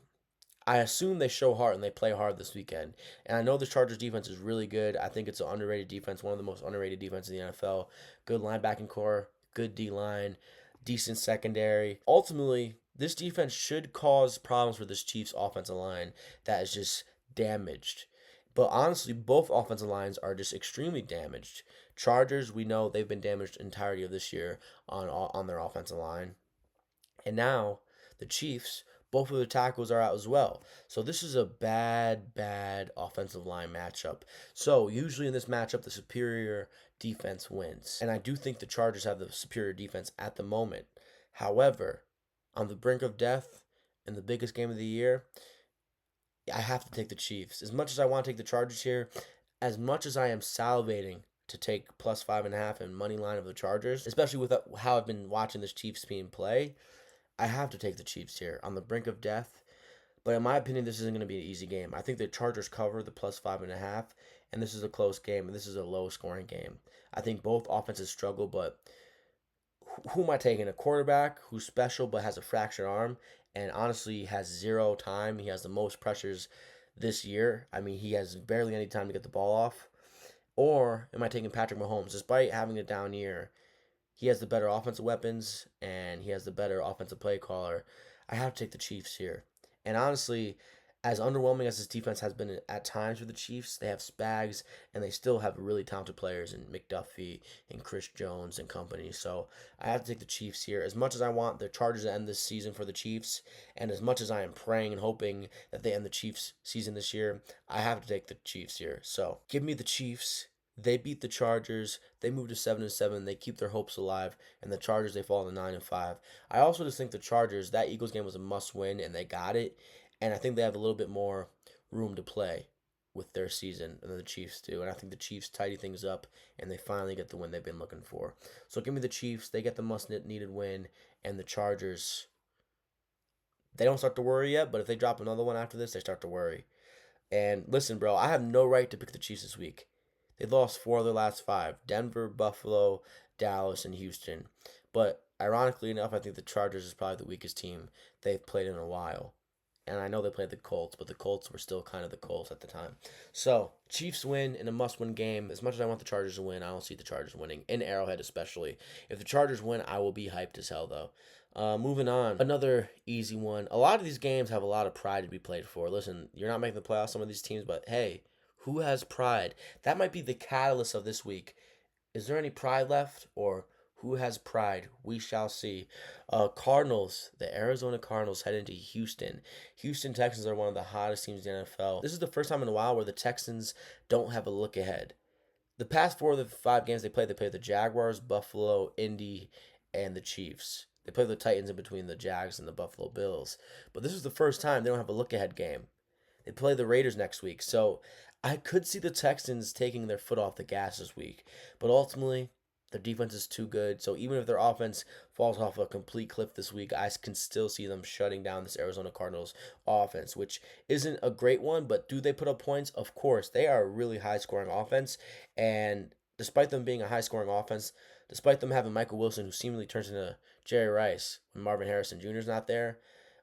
I assume they show heart and they play hard this weekend. And I know the Chargers defense is really good. I think it's an underrated defense, one of the most underrated defenses in the NFL. Good linebacking core, good D line, decent secondary. Ultimately, this defense should cause problems for this Chiefs offensive line that is just damaged. But honestly, both offensive lines are just extremely damaged. Chargers, we know they've been damaged entirety of this year on their offensive line. And now the Chiefs, Both of the tackles are out as well. So this is a bad, bad offensive line matchup. So usually in this matchup, the superior defense wins. And I do think the Chargers have the superior defense at the moment. However, on the brink of death in the biggest game of the year, I have to take the Chiefs. As much as I want to take the Chargers here, as much as I am salivating to take plus 5.5 and money line of the Chargers, especially with how I've been watching this Chiefs team play, I have to take the Chiefs here on the brink of death. But in my opinion, this isn't going to be an easy game. I think the Chargers cover the plus 5.5, and this is a close game, and this is a low scoring game. I think both offenses struggle, but who am I taking? A quarterback who's special but has a fractured arm and honestly has zero time. He has the most pressures this year. I mean, he has barely any time to get the ball off. Or am I taking Patrick Mahomes? Despite having a down year, he has the better offensive weapons and he has the better offensive play caller. I have to take the Chiefs here. And honestly, as underwhelming as this defense has been at times for the Chiefs, they have Spags and they still have really talented players in McDuffie and Chris Jones and company. So I have to take the Chiefs here. As much as I want the Chargers to end this season for the Chiefs, and as much as I am praying and hoping that they end the Chiefs season this year, I have to take the Chiefs here. So give me the Chiefs. They beat the Chargers. They move to 7-7. They keep their hopes alive, and the Chargers they fall to 9-5. I also just think the Chargers, that Eagles game was a must-win, and they got it. And I think they have a little bit more room to play with their season than the Chiefs do. And I think the Chiefs tidy things up, and they finally get the win they've been looking for. So give me the Chiefs. They get the must-needed win, and the Chargers, they don't start to worry yet, but if they drop another one after this, they start to worry. And listen, bro, I have no right to pick the Chiefs this week. They lost 4 of their last 5. Denver, Buffalo, Dallas, and Houston. But ironically enough, I think the Chargers is probably the weakest team they've played in a while. And I know they played the Colts, but the Colts were still kind of the Colts at the time. So, Chiefs win in a must-win game. As much as I want the Chargers to win, I don't see the Chargers winning, in Arrowhead especially. If the Chargers win, I will be hyped as hell, though. Moving on, another easy one. A lot of these games have a lot of pride to be played for. Listen, you're not making the playoffs, some of these teams, but hey, who has pride? That might be the catalyst of this week. Is there any pride left, or who has pride? We shall see. Cardinals, the Arizona Cardinals head into Houston. Houston Texans are one of the hottest teams in the NFL. This is the first time in a while where the Texans don't have a look ahead. The past 4 of the 5 games they played the Jaguars, Buffalo, Indy, and the Chiefs. They play the Titans in between the Jags and the Buffalo Bills. But this is the first time they don't have a look ahead game. They play the Raiders next week. So I could see the Texans taking their foot off the gas this week. But ultimately, their defense is too good. So even if their offense falls off a complete cliff this week, I can still see them shutting down this Arizona Cardinals offense, which isn't a great one. But do they put up points? Of course. They are a really high scoring offense. And despite them being a high scoring offense, despite them having Michael Wilson, who seemingly turns into Jerry Rice when Marvin Harrison Jr. is not there,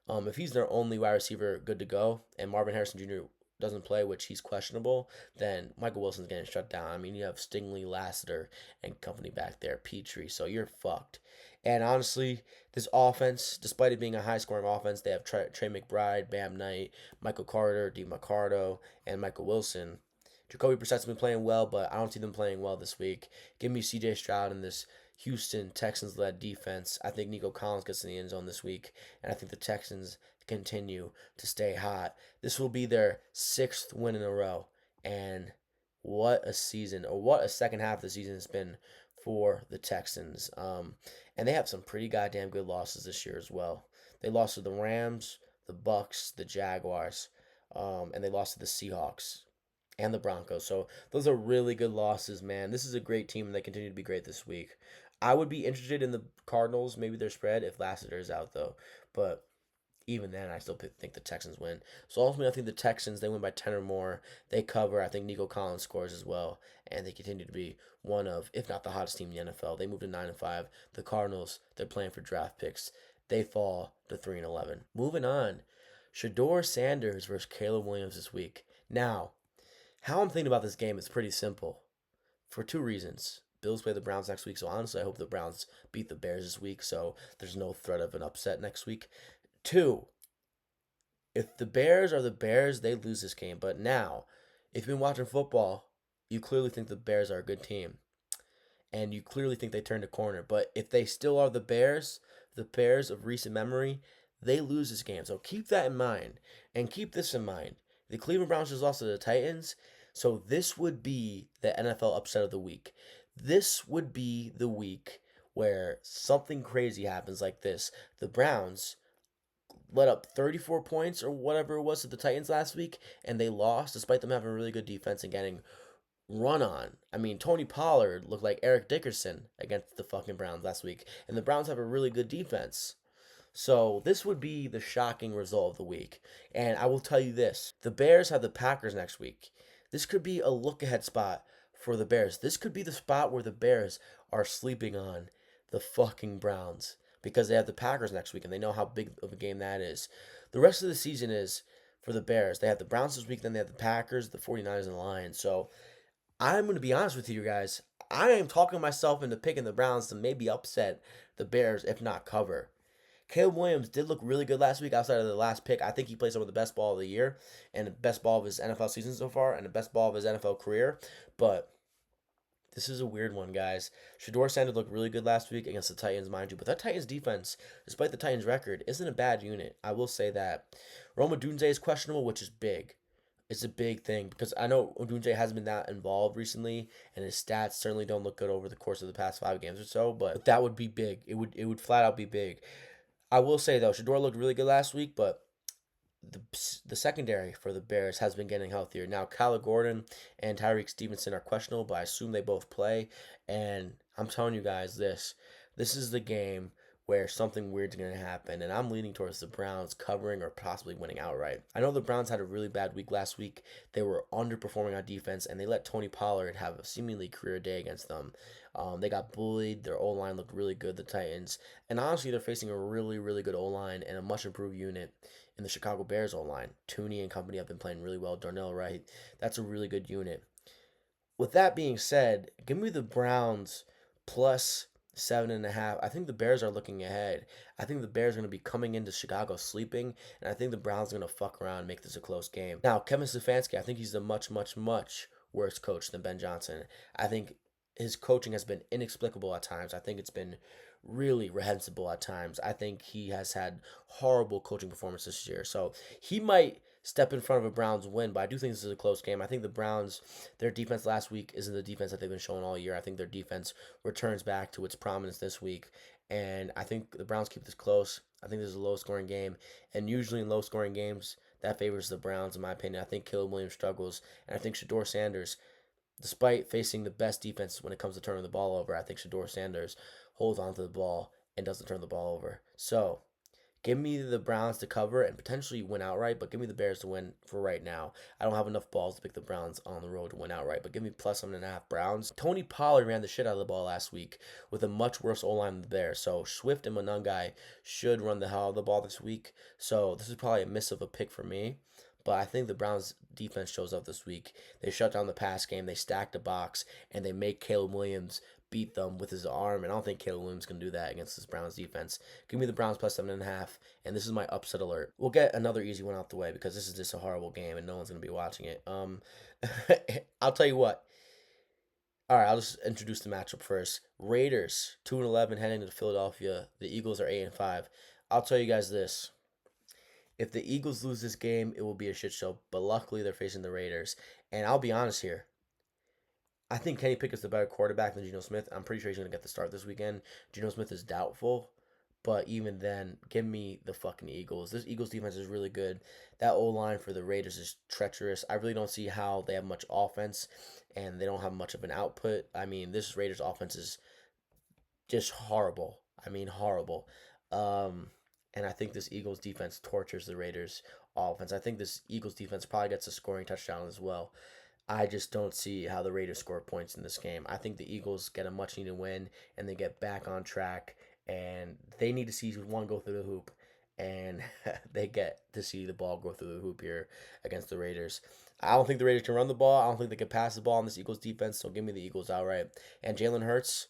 if he's their only wide receiver good to go, and Marvin Harrison Jr. doesn't play, which he's questionable, then Michael Wilson's getting shut down. I mean, you have Stingley, Lassiter, and company back there, Petrie, so you're fucked. And honestly, this offense, despite it being a high-scoring offense, they have Trey McBride, Bam Knight, Michael Carter, D. Mercado, and Michael Wilson. Jacoby Brissett's been playing well, but I don't see them playing well this week. Give me C.J. Stroud in this Houston Texans-led defense. I think Nico Collins gets in the end zone this week, and I think the Texans continue to stay hot. This will be their 6th win in a row, and what a season, or what a second half of the season has been for the Texans. And they have some pretty goddamn good losses this year as well. They lost to the Rams, the Bucks, the Jaguars, and they lost to the Seahawks and the Broncos. So those are really good losses, man. This is a great team, and they continue to be great this week. I would be interested in the Cardinals, maybe their spread, if Lassiter is out, though. But even then, I still think the Texans win. So ultimately, I think the Texans, they win by 10 or more. They cover. I think Nico Collins scores as well. And they continue to be one of, if not the hottest team in the NFL. They move to 9-5. The Cardinals, they're playing for draft picks. They fall to 3-11. Moving on, Shedeur Sanders versus Caleb Williams this week. Now, how I'm thinking about this game is pretty simple for 2 reasons. Bills play the Browns next week, so honestly, I hope the Browns beat the Bears this week, so there's no threat of an upset next week. 2, if the Bears are the Bears, they lose this game. But now, if you've been watching football, you clearly think the Bears are a good team, and you clearly think they turned a corner. But if they still are the Bears of recent memory, they lose this game. So keep that in mind. And keep this in mind. The Cleveland Browns just lost to the Titans. So this would be the NFL upset of the week. This would be the week where something crazy happens like this. The Browns let up 34 points or whatever it was to the Titans last week, and they lost despite them having a really good defense and getting run on. I mean, Tony Pollard looked like Eric Dickerson against the fucking Browns last week, and the Browns have a really good defense. So this would be the shocking result of the week. And I will tell you this, the Bears have the Packers next week. This could be a look ahead spot for the Bears. This could be the spot where the Bears are sleeping on the fucking Browns because they have the Packers next week and they know how big of a game that is. The rest of the season is for the Bears. They have the Browns this week, then they have the Packers, the 49ers, and the Lions. So I'm going to be honest with you guys. I am talking myself into picking the Browns to maybe upset the Bears, if not cover. Caleb Williams did look really good last week outside of the last pick. I think he played some of the best ball of the year and the best ball of his NFL season so far and the best ball of his NFL career. But this is a weird one, guys. Shedeur Sanders looked really good last week against the Titans, mind you. But that Titans defense, despite the Titans record, isn't a bad unit. I will say that. Rome Odunze is questionable, which is big. It's a big thing because I know Odunze hasn't been that involved recently, and his stats certainly don't look good over the course of the past 5 games or so. But that would be big. It would flat out be big. I will say though, Shedeur looked really good last week, but the the secondary for the Bears has been getting healthier. Now, Kyler Gordon and Tyreek Stevenson are questionable, but I assume they both play. And I'm telling you guys this is the game where something weird's going to happen, and I'm leaning towards the Browns covering or possibly winning outright. I know the Browns had a really bad week last week. They were underperforming on defense, and they let Tony Pollard have a seemingly career day against them. They got bullied. Their O-line looked really good, the Titans. And honestly, they're facing a really, really good O-line and a much improved unit in the Chicago Bears O-line. Tooney and company have been playing really well. Darnell Wright, that's a really good unit. With that being said, give me the Browns plus 7.5. I think the Bears are looking ahead. I think the Bears are going to be coming into Chicago sleeping, and I think the Browns are going to fuck around and make this a close game. Now, Kevin Stefanski, I think he's a much, much, much worse coach than Ben Johnson. I think his coaching has been inexplicable at times. I think it's been really reprehensible at times. I think he has had horrible coaching performance this year. So he might step in front of a Browns win, but I do think this is a close game. I think the Browns, their defense last week isn't the defense that they've been showing all year. I think their defense returns back to its prominence this week, and I think the Browns keep this close. I think this is a low-scoring game, and usually in low-scoring games, that favors the Browns, in my opinion. I think Caleb Williams struggles, and I think Shedeur Sanders, despite facing the best defense when it comes to turning the ball over, I think Shedeur Sanders holds onto the ball and doesn't turn the ball over. So give me the Browns to cover and potentially win outright, but give me the Bears to win for right now. I don't have enough balls to pick the Browns on the road to win outright, but give me plus 7.5 Browns. Tony Pollard ran the shit out of the ball last week with a much worse O-line than the Bears, so Swift and Monangai should run the hell out of the ball this week. So this is probably a miss of a pick for me. But I think the Browns defense shows up this week. They shut down the pass game, they stack the box, and they make Caleb Williams beat them with his arm. And I don't think Caleb Williams can do that against this Browns defense. Give me the Browns plus 7.5, and this is my upset alert. We'll get another easy one out the way because this is just a horrible game and no one's gonna be watching it. I'll tell you what. All right, I'll just introduce the matchup first. Raiders 2-11 heading to Philadelphia. The Eagles are 8-5. I'll tell you guys this. If the Eagles lose this game, it will be a shit show. But luckily, they're facing the Raiders. And I'll be honest here. I think Kenny Pickett's the better quarterback than Geno Smith. I'm pretty sure he's going to get the start this weekend. Geno Smith is doubtful. But even then, give me the fucking Eagles. This Eagles defense is really good. That O-line for the Raiders is treacherous. I really don't see how they have much offense. And they don't have much of an output. I mean, this Raiders offense is just horrible. I mean, horrible. And I think this Eagles defense tortures the Raiders offense. I think this Eagles defense probably gets a scoring touchdown as well. I just don't see how the Raiders score points in this game. I think the Eagles get a much needed win and they get back on track, and they need to see one go through the hoop, and they get to see the ball go through the hoop here against the Raiders. I don't think the Raiders can run the ball. I don't think they can pass the ball on this Eagles defense, so give me the Eagles outright. And Jalen Hurts,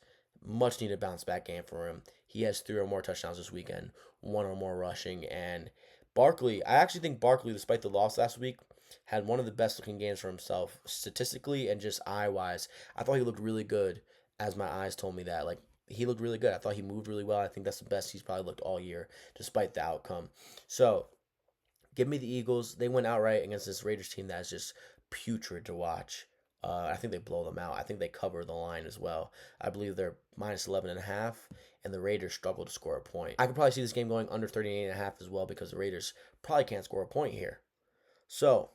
much needed bounce back game for him. He has 3 or more touchdowns this weekend, 1 or more rushing. And Barkley, I actually think Barkley, despite the loss last week, had one of the best looking games for himself statistically and just eye wise. I thought he looked really good as my eyes told me that. Like, he looked really good. I thought he moved really well. I think that's the best he's probably looked all year, despite the outcome. So give me the Eagles. They went outright against this Raiders team that is just putrid to watch. I think they blow them out. I think they cover the line as well. I believe they're minus 11.5, and the Raiders struggle to score a point. I could probably see this game going under 38.5 as well because the Raiders probably can't score a point here. So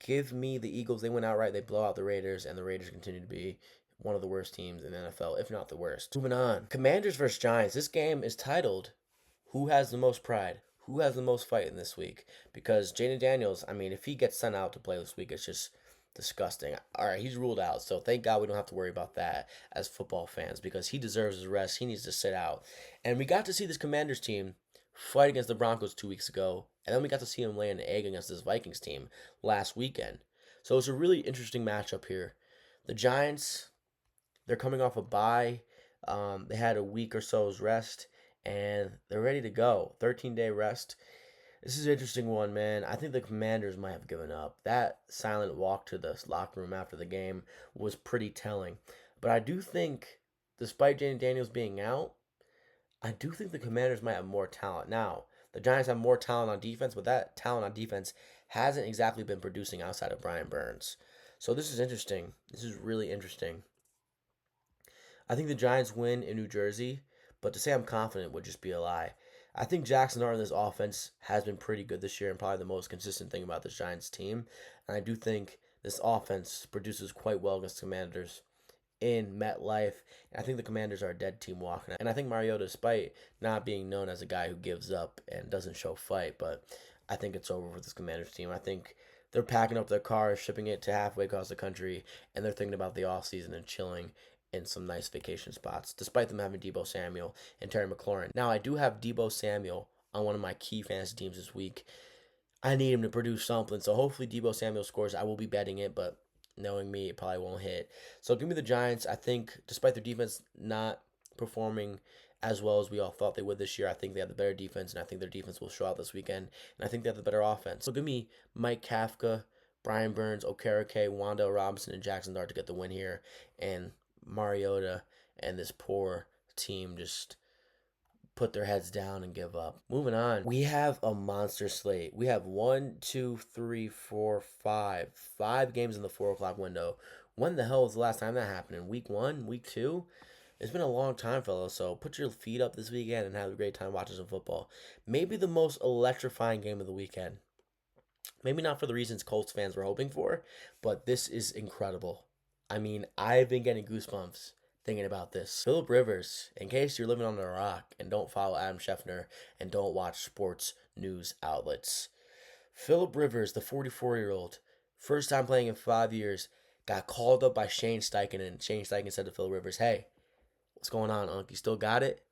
give me the Eagles. They went outright. They blow out the Raiders, and the Raiders continue to be one of the worst teams in the NFL, if not the worst. Moving on. Commanders versus Giants. This game is titled, Who Has the Most Pride? Who has the most fight in this week? Because Jaden Daniels, I mean, if he gets sent out to play this week, it's just disgusting. All right, he's ruled out, so thank God we don't have to worry about that as football fans because he deserves his rest. He needs to sit out. And we got to see this Commanders team fight against the Broncos 2 weeks ago, and then we got to see him lay an egg against this Vikings team last weekend. So it's a really interesting matchup here. The Giants, they're coming off a bye. They had a week or so's rest, and they're ready to go. 13-day rest. This is an interesting one, man. I think the Commanders might have given up. That silent walk to the locker room after the game was pretty telling. But I do think, despite Jaden Daniels being out, I do think the Commanders might have more talent. Now, the Giants have more talent on defense, but that talent on defense hasn't exactly been producing outside of Brian Burns. So this is interesting. This is really interesting. I think the Giants win in New Jersey, but to say I'm confident would just be a lie. I think Jackson Dart in this offense has been pretty good this year and probably the most consistent thing about this Giants team. And I do think this offense produces quite well against the Commanders in MetLife. And I think the Commanders are a dead team walking. And I think Mariota, despite not being known as a guy who gives up and doesn't show fight, but I think it's over with this Commanders team. I think they're packing up their cars, shipping it to halfway across the country, and they're thinking about the offseason and chilling in some nice vacation spots, despite them having Deebo Samuel and Terry McLaurin. Now, I do have Deebo Samuel on one of my key fantasy teams this week. I need him to produce something, so hopefully Deebo Samuel scores. I will be betting it, but knowing me, it probably won't hit. So give me the Giants. I think, despite their defense not performing as well as we all thought they would this year, I think they have the better defense, and I think their defense will show out this weekend, and I think they have the better offense. So give me Mike Kafka, Brian Burns, Okereke, Wan'Dale Robinson, and Jackson Dart to get the win here, and Mariota and this poor team just put their heads down and give up. Moving on, we have a monster slate. We have 5 games in the 4 o'clock window. When the hell was the last time that happened? In week 1, week 2? It's been a long time, fellas, so put your feet up this weekend and have a great time watching some football. Maybe the most electrifying game of the weekend. Maybe not for the reasons Colts fans were hoping for, but this is incredible. I mean, I've been getting goosebumps thinking about this. Philip Rivers, in case you're living on a rock and don't follow Adam Schefter and don't watch sports news outlets. Philip Rivers, the 44-year-old, first time playing in 5 years, got called up by Shane Steichen, and Shane Steichen said to Philip Rivers, "Hey, what's going on, Unc? You still got it?"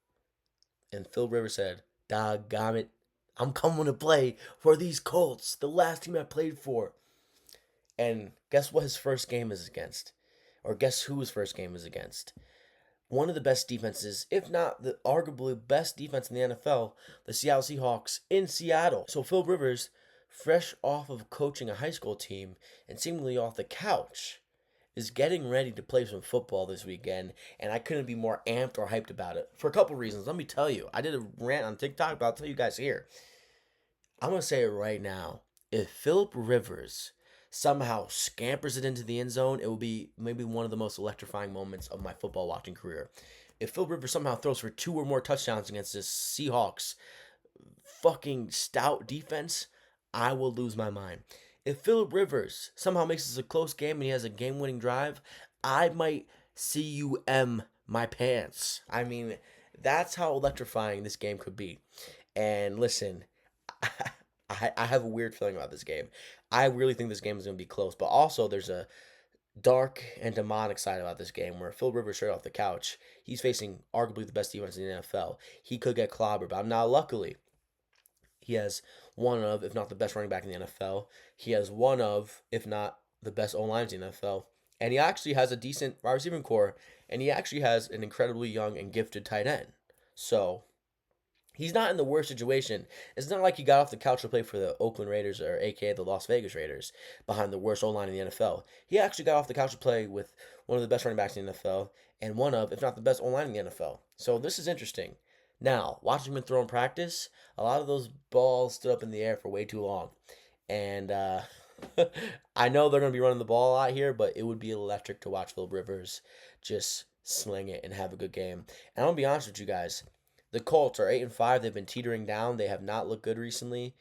And Philip Rivers said, "Doggone it, I'm coming to play for these Colts, the last team I played for." And guess what his first game is against? Or guess who his first game is against? One of the best defenses, if not the arguably best defense in the NFL, the Seattle Seahawks in Seattle. So Phil Rivers, fresh off of coaching a high school team and seemingly off the couch, is getting ready to play some football this weekend, and I couldn't be more amped or hyped about it for a couple reasons. Let me tell you. I did a rant on TikTok, but I'll tell you guys here. I'm going to say it right now. If Philip Rivers somehow scampers it into the end zone, it will be maybe one of the most electrifying moments of my football watching career. If Phil Rivers somehow throws for 2 or more touchdowns against this Seahawks fucking stout defense, I will lose my mind. If Philip Rivers somehow makes this a close game and he has a game-winning drive, I might CUM my pants. I mean, that's how electrifying this game could be. And listen, I have a weird feeling about this game. I really think this game is going to be close, but also there's a dark and demonic side about this game where Phil Rivers straight off the couch, he's facing arguably the best defense in the NFL. He could get clobbered, but now luckily he has one of, if not the best running back in the NFL. He has one of, if not the best O-lines in the NFL. And he actually has a decent wide receiving core, and he actually has an incredibly young and gifted tight end. So He's not in the worst situation. It's not like he got off the couch to play for the Oakland Raiders or AKA the Las Vegas Raiders behind the worst O-line in the NFL. He actually got off the couch to play with one of the best running backs in the NFL and one of, if not the best O-line in the NFL. So this is interesting. Now, watching him throw in practice, a lot of those balls stood up in the air for way too long. And I know they're going to be running the ball a lot here, but it would be electric to watch Phil Rivers just sling it and have a good game. And I'm going to be honest with you guys. The Colts are 8-5. They've been teetering down. They have not looked good recently.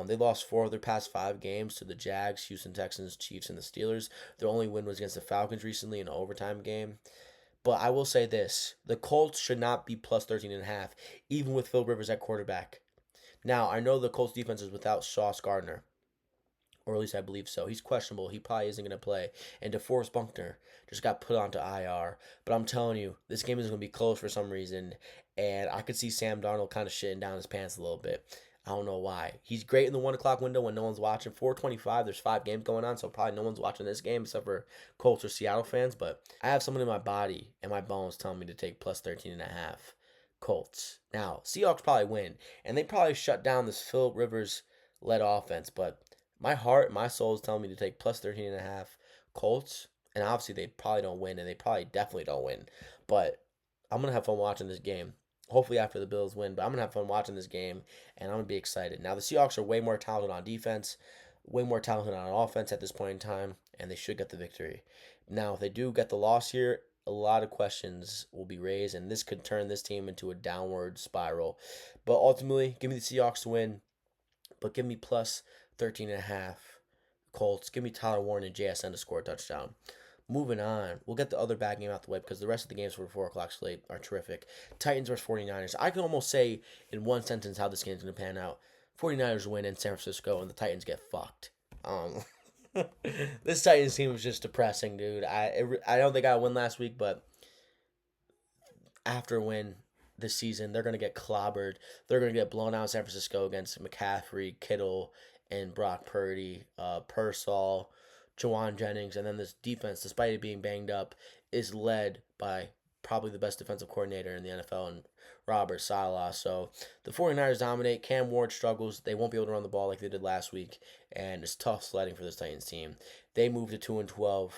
They lost 4 of their past 5 games to the Jags, Houston Texans, Chiefs, and the Steelers. Their only win was against the Falcons recently in an overtime game. But I will say this: the Colts should not be plus 13.5, even with Phil Rivers at quarterback. Now I know the Colts defense is without Sauce Gardner, or at least I believe so. He's questionable. He probably isn't going to play. And DeForest Buckner just got put onto IR. But I'm telling you, this game is going to be close for some reason. And I could see Sam Darnold kind of shitting down his pants a little bit. I don't know why. He's great in the 1 o'clock window when no one's watching. 4:25, there's 5 games going on, so probably no one's watching this game except for Colts or Seattle fans. But I have something in my body and my bones telling me to take plus 13.5 Colts. Now, Seahawks probably win. And they probably shut down this Philip Rivers led offense. But my heart, my soul is telling me to take plus 13.5 Colts. And obviously, they probably don't win, and they probably definitely don't win. But I'm going to have fun watching this game. Hopefully, after the Bills win, but I'm going to have fun watching this game, and I'm going to be excited. Now, the Seahawks are way more talented on defense, way more talented on offense at this point in time, and they should get the victory. Now, if they do get the loss here, a lot of questions will be raised, and this could turn this team into a downward spiral. But ultimately, give me the Seahawks to win, but give me plus 13.5 Colts. Give me Tyler Warren and JSN to score a touchdown. Moving on, we'll get the other bad game out the way because the rest of the games for the 4 o'clock slate are terrific. Titans versus 49ers. I can almost say in one sentence how this game's going to pan out. 49ers win in San Francisco and the Titans get fucked. This Titans team was just depressing, dude. I know they got a win last week, but after a win this season, they're going to get clobbered. They're going to get blown out in San Francisco against McCaffrey, Kittle, and Brock Purdy, Pearsall, Jawan Jennings, and then this defense, despite it being banged up, is led by probably the best defensive coordinator in the NFL, and Robert Saleh. So the 49ers dominate. Cam Ward struggles. They won't be able to run the ball like they did last week, and it's tough sledding for this Titans team. They move to 2-12,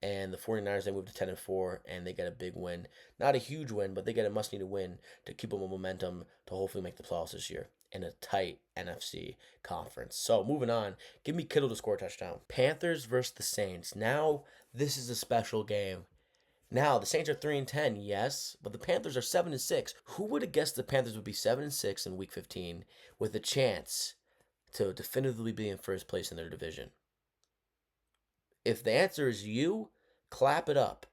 and the 49ers, they move to 10-4, and they get a big win. Not a huge win, but they get a must-needed win to keep up with momentum to hopefully make the playoffs this year in a tight NFC conference. So moving on, give me Kittle to score a touchdown. Panthers versus the Saints. Now this is a special game. Now the Saints are 3-10, yes, but the Panthers are 7-6. Who would have guessed the Panthers would be 7-6 in Week 15 with a chance to definitively be in first place in their division? If the answer is you, clap it up.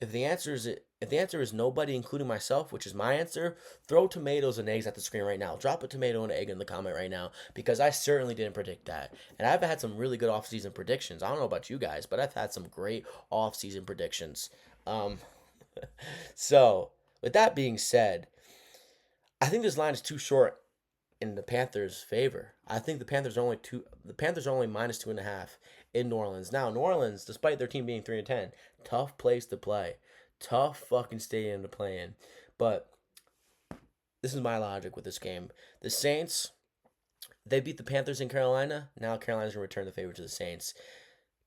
If the answer is nobody, including myself, which is my answer, throw tomatoes and eggs at the screen right now. Drop a tomato and an egg in the comment right now because I certainly didn't predict that. And I've had some really good offseason predictions. I don't know about you guys, but I've had some great offseason predictions. So, with that being said, I think this line is too short in the Panthers' favor. I think the Panthers are only -2.5 in New Orleans. Now, New Orleans, despite their team being 3-10, tough place to play. Tough fucking stadium to play in. But this is my logic with this game. The Saints, they beat the Panthers in Carolina. Now Carolina's gonna return the favor to the Saints.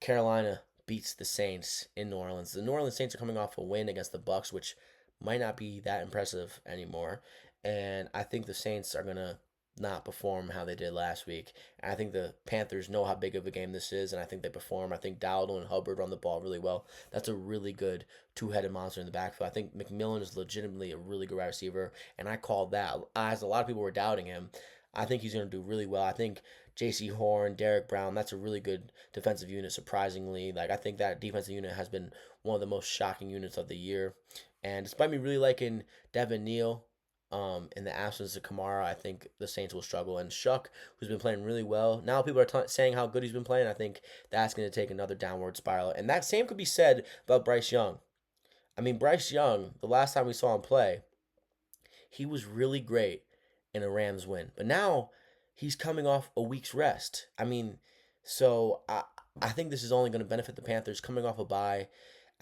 Carolina beats the Saints in New Orleans. The New Orleans Saints are coming off a win against the Bucks, which might not be that impressive anymore. And I think the Saints are gonna not perform how they did last week. And I think the Panthers know how big of a game this is, and I think they perform. I think Dowdle and Hubbard run the ball really well. That's a really good two-headed monster in the backfield. I think McMillan is legitimately a really good wide receiver, and I called that. As a lot of people were doubting him, I think he's going to do really well. I think J.C. Horn, Derek Brown, that's a really good defensive unit, surprisingly. I think that defensive unit has been one of the most shocking units of the year. And despite me really liking Devin Neal, in the absence of Kamara, I think the Saints will struggle. And Shuck, who's been playing really well, now people are saying how good he's been playing. I think that's going to take another downward spiral. And that same could be said about Bryce Young. I mean, Bryce Young, the last time we saw him play, he was really great in a Rams win. But now he's coming off a week's rest. I mean, so I think this is only going to benefit the Panthers coming off a bye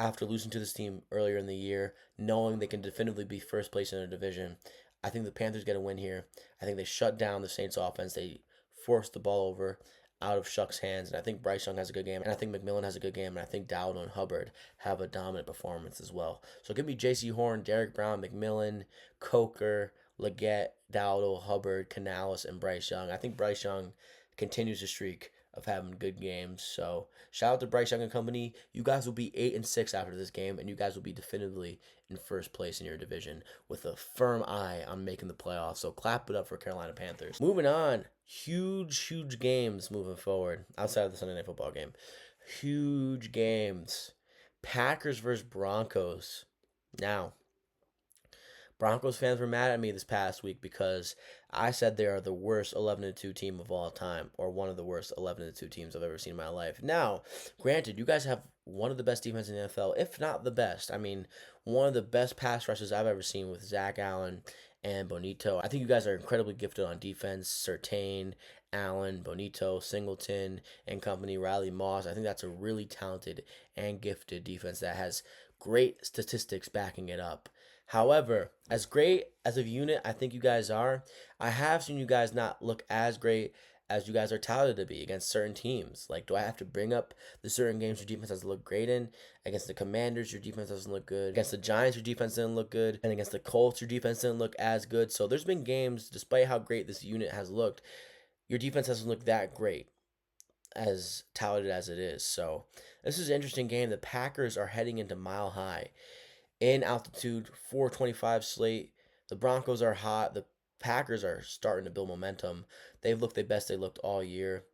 after losing to this team earlier in the year, knowing they can definitively be first place in their division. I think the Panthers get a win here. I think they shut down the Saints offense. They force the ball over out of Shuck's hands. And I think Bryce Young has a good game. And I think McMillan has a good game. And I think Dowd and Hubbard have a dominant performance as well. So give me J.C. Horn, Derek Brown, McMillan, Coker, Leggett, Dowdle, Hubbard, Canales, and Bryce Young. I think Bryce Young continues the streak of having good games. So shout out to Bryce Young and company. You guys will be 8-6 after this game, and you guys will be definitively in first place in your division with a firm eye on making the playoffs. So clap it up for Carolina Panthers. Moving on, huge games moving forward outside of the Sunday Night Football game. Huge games. Packers versus Broncos. Now, Broncos fans were mad at me this past week because I said they are the worst 11-2 team of all time, or one of the worst 11-2 teams I've ever seen in my life. Now, granted, you guys have one of the best defenses in the NFL, if not the best. I mean, one of the best pass rushes I've ever seen with Zach Allen and Bonito. I think you guys are incredibly gifted on defense. Surtain, Allen, Bonito, Singleton, and company, Riley Moss. I think that's a really talented and gifted defense that has great statistics backing it up. However, as great as a unit I think you guys are, I have seen you guys not look as great as you guys are touted to be against certain teams. Like, do I have to bring up the certain games your defense doesn't look great in? Against the Commanders, your defense doesn't look good. Against the Giants, your defense didn't look good. And against the Colts, your defense didn't look as good. So there's been games, despite how great this unit has looked, your defense hasn't looked that great as touted as it is. So this is an interesting game. The Packers are heading into Mile High in altitude, 425 slate. The Broncos are hot. The Packers are starting to build momentum. They've looked the best they looked all year.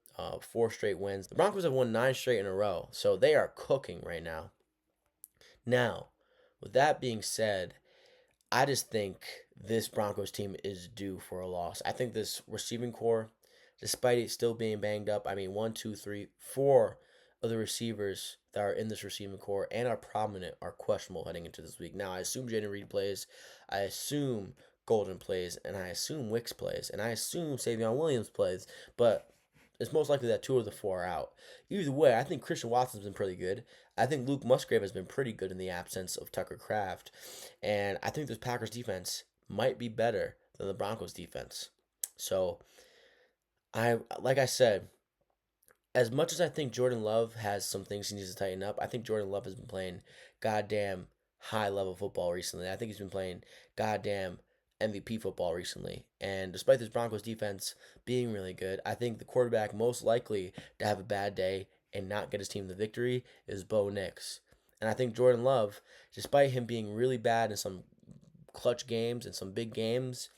4 straight wins. The Broncos have won 9 straight in a row, so they are cooking right now. Now, with that being said, I just think this Broncos team is due for a loss. I think this receiving core, despite it still being banged up, I mean, 1, 2, 3, 4 of the receivers that are in this receiving core and are prominent are questionable heading into this week. Now, I assume Jaden Reed plays. I assume Golden plays. And I assume Wicks plays. And I assume Savion Williams plays. But it's most likely that 2 of the 4 are out. Either way, I think Christian Watson's been pretty good. I think Luke Musgrave has been pretty good in the absence of Tucker Kraft. And I think this Packers defense might be better than the Broncos defense. So, like I said, as much as I think Jordan Love has some things he needs to tighten up, I think Jordan Love has been playing goddamn high level football recently. I think he's been playing goddamn MVP football recently. And despite this Broncos defense being really good, I think the quarterback most likely to have a bad day and not get his team the victory is Bo Nix. And I think Jordan Love, despite him being really bad in some clutch games and some big games,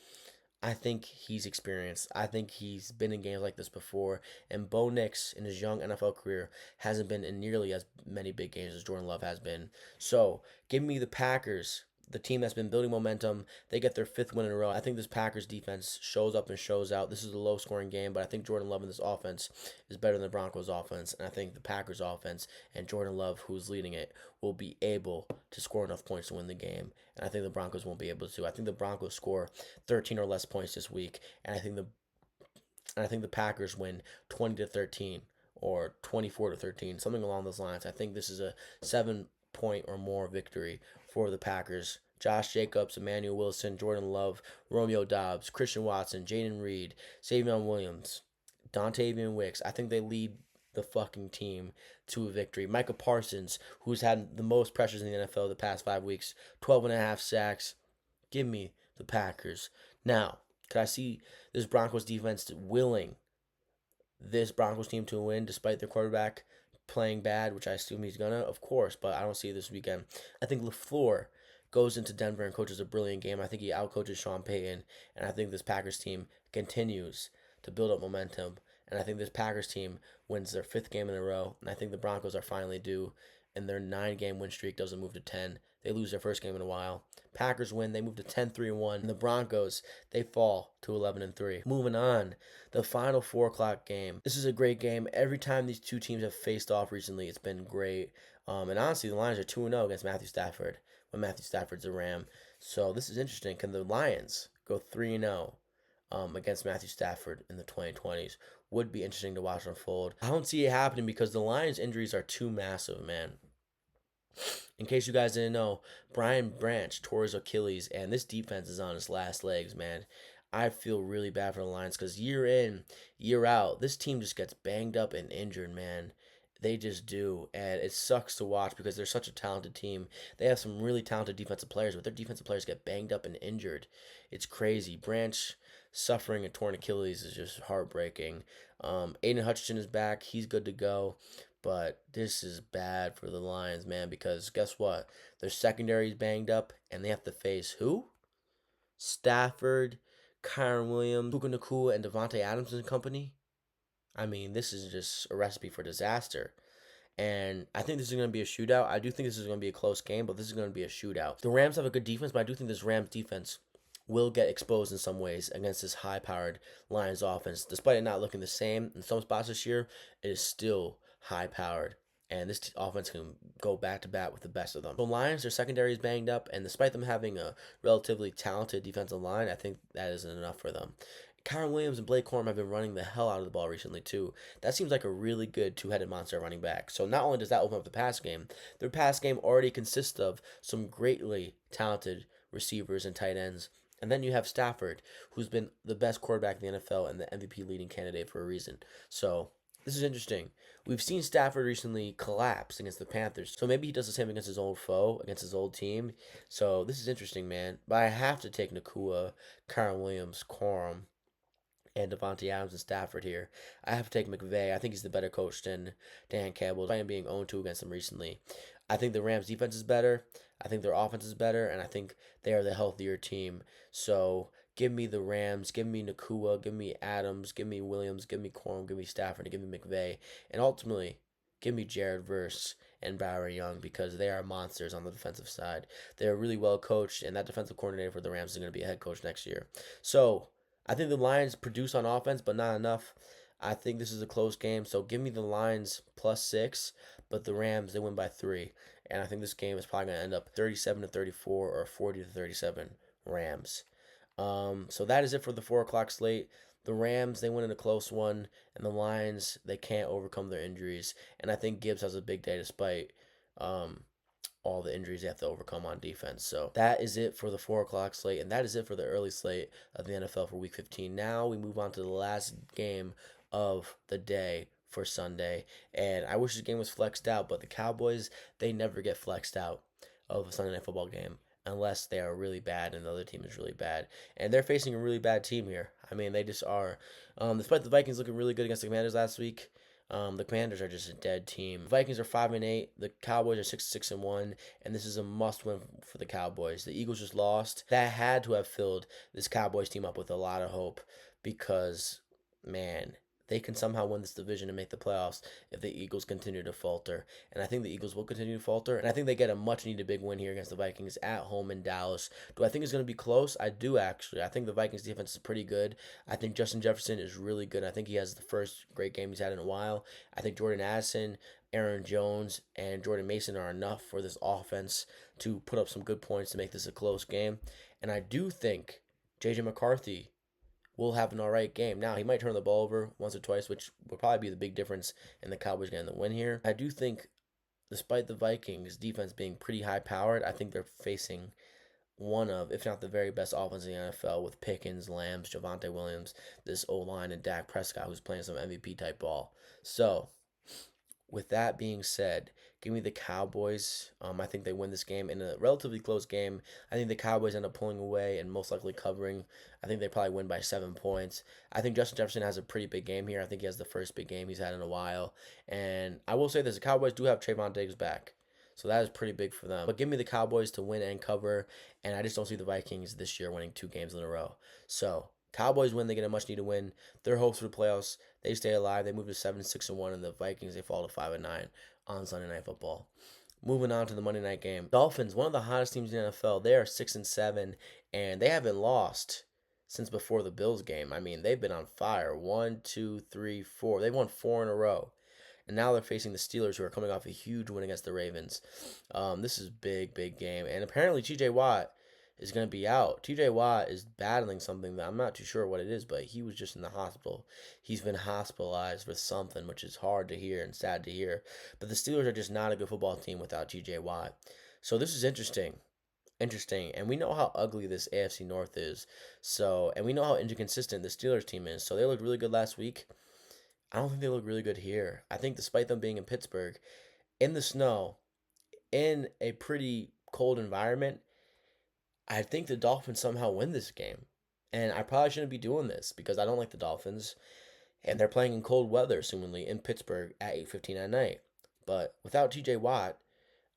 I think he's experienced. I think he's been in games like this before. And Bo Nix, in his young NFL career, hasn't been in nearly as many big games as Jordan Love has been. So, give me the Packers, the team that's been building momentum. They get their 5th win in a row. I think this Packers defense shows up and shows out. This is a low-scoring game, but I think Jordan Love in this offense is better than the Broncos offense. And I think the Packers offense and Jordan Love, who's leading it, will be able to score enough points to win the game. And I think the Broncos won't be able to. I think the Broncos score 13 or less points this week, and I think the Packers win 20-13 or 24-13, something along those lines. I think this is a 7-point or more victory for the Packers. Josh Jacobs, Emmanuel Wilson, Jordan Love, Romeo Doubs, Christian Watson, Jaden Reed, Savion Williams, Dontavian Wicks. I think they lead the fucking team to a victory. Micah Parsons, who's had the most pressures in the NFL the past 5 weeks, 12.5 sacks. Give me the Packers. Now, could I see this Broncos defense willing this Broncos team to win despite their quarterback playing bad, which I assume he's gonna, of course, but I don't see it this weekend. I think LaFleur goes into Denver and coaches a brilliant game. I think he outcoaches Sean Payton, and I think this Packers team continues to build up momentum. And I think this Packers team wins their 5th game in a row. And I think the Broncos are finally due, and their 9-game win streak doesn't move to 10. They lose their first game in a while. Packers win. They move to 10-3-1. And the Broncos, they fall to 11-3. Moving on, the final 4 o'clock game. This is a great game. Every time these two teams have faced off recently, it's been great. And honestly, the Lions are 2-0 against Matthew Stafford when Matthew Stafford's a Ram. So this is interesting. Can the Lions go 3-0 against Matthew Stafford in the 2020s? Would be interesting to watch unfold. I don't see it happening because the Lions' injuries are too massive, man. In case you guys didn't know, Brian Branch tore his Achilles, and this defense is on its last legs, man. I feel really bad for the Lions because year in, year out, this team just gets banged up and injured, man. They just do, and it sucks to watch because they're such a talented team. They have some really talented defensive players, but their defensive players get banged up and injured. It's crazy. Branch suffering a torn Achilles is just heartbreaking. Aiden Hutchinson is back. He's good to go. But this is bad for the Lions, man, because guess what? Their secondary is banged up, and they have to face who? Stafford, Kyron Williams, Puka Nakua, and Devontae Adams and company. I mean, this is just a recipe for disaster. And I think this is going to be a shootout. I do think this is going to be a close game, but this is going to be a shootout. The Rams have a good defense, but I do think this Rams defense will get exposed in some ways against this high-powered Lions offense. Despite it not looking the same in some spots this year, it is still high-powered. And this offense can go back to back with the best of them. The Lions, their secondary is banged up, and despite them having a relatively talented defensive line, I think that isn't enough for them. Kyron Williams and Blake Corum have been running the hell out of the ball recently, too. That seems like a really good two-headed monster running back. So not only does that open up the pass game, their pass game already consists of some greatly talented receivers and tight ends. And then you have Stafford, who's been the best quarterback in the NFL and the MVP leading candidate for a reason. So this is interesting. We've seen Stafford recently collapse against the Panthers. So maybe he does the same against his old foe, against his old team. So this is interesting, man. But I have to take Nakua, Kyron Williams, Corum, and Devontae Adams and Stafford here. I have to take McVay. I think he's the better coach than Dan Campbell. Despite him being 0-2 against him recently. I think the Rams' defense is better. I think their offense is better. And I think they are the healthier team. So give me the Rams. Give me Nakua. Give me Adams. Give me Williams. Give me Corum. Give me Stafford. And give me McVay. And ultimately, give me Jared Verse and Barry Young because they are monsters on the defensive side. They're really well coached. And that defensive coordinator for the Rams is going to be a head coach next year. So I think the Lions produce on offense, but not enough. I think this is a close game, so give me the Lions +6, but the Rams they win by 3, and I think this game is probably going to end up 37-34 or 40-37 Rams. So that is it for the 4 o'clock slate. The Rams they win in a close one, and the Lions they can't overcome their injuries, and I think Gibbs has a big day despite all the injuries they have to overcome on defense. So that is it for the 4 o'clock slate, and that is it for the early slate of the NFL for Week 15. Now we move on to the last game of the day for Sunday, and I wish this game was flexed out, but the Cowboys they never get flexed out of a Sunday Night Football game unless they are really bad and the other team is really bad, and they're facing a really bad team here. I mean, they just are. Despite the Vikings looking really good against the Commanders last week. The Commanders are just a dead team. The Vikings are 5-8. The Cowboys are 6-1, and this is a must-win for the Cowboys. The Eagles just lost. That had to have filled this Cowboys team up with a lot of hope because, man, they can somehow win this division and make the playoffs if the Eagles continue to falter. And I think the Eagles will continue to falter. And I think they get a much-needed big win here against the Vikings at home in Dallas. Do I think it's going to be close? I do, actually. I think the Vikings defense is pretty good. I think Justin Jefferson is really good. I think he has the first great game he's had in a while. I think Jordan Addison, Aaron Jones, and Jordan Mason are enough for this offense to put up some good points to make this a close game. And I do think J.J. McCarthy will have an all right game. Now, he might turn the ball over once or twice, which will probably be the big difference in the Cowboys getting the win here. I do think, despite the Vikings' defense being pretty high-powered, I think they're facing one of, if not the very best offense in the NFL with Pickens, Lambs, Javonte Williams, this O-line, and Dak Prescott, who's playing some MVP-type ball. So, with that being said, give me the Cowboys. I think they win this game in a relatively close game. I think the Cowboys end up pulling away and most likely covering. I think they probably win by 7 points. I think Justin Jefferson has a pretty big game here. I think he has the first big game he's had in a while. And I will say this, the Cowboys do have Trayvon Diggs back. So that is pretty big for them. But give me the Cowboys to win and cover. And I just don't see the Vikings this year winning 2 games in a row. So Cowboys win, they get a much needed win. Their hopes for the playoffs, they stay alive. They move to 7-6-1, and the Vikings they fall to 5-9 on Sunday Night Football. Moving on to the Monday night game, Dolphins, one of the hottest teams in the NFL. They are 6-7, and they haven't lost since before the Bills game. I mean, they've been on fire. 1, 2, 3, 4. They've won 4 in a row. And now they're facing the Steelers, who are coming off a huge win against the Ravens. This is big game. And apparently, T.J. Watt is going to be out. TJ Watt is battling something that I'm not too sure what it is, but he was just in the hospital. He's been hospitalized with something, which is hard to hear and sad to hear. But the Steelers are just not a good football team without TJ Watt. So this is interesting. Interesting. And we know how ugly this AFC North is. So, and we know how inconsistent the Steelers team is. So they looked really good last week. I don't think they look really good here. I think despite them being in Pittsburgh, in the snow, in a pretty cold environment, I think the Dolphins somehow win this game. And I probably shouldn't be doing this because I don't like the Dolphins. And they're playing in cold weather, assumingly, in Pittsburgh at 8:15 at night. But without TJ Watt,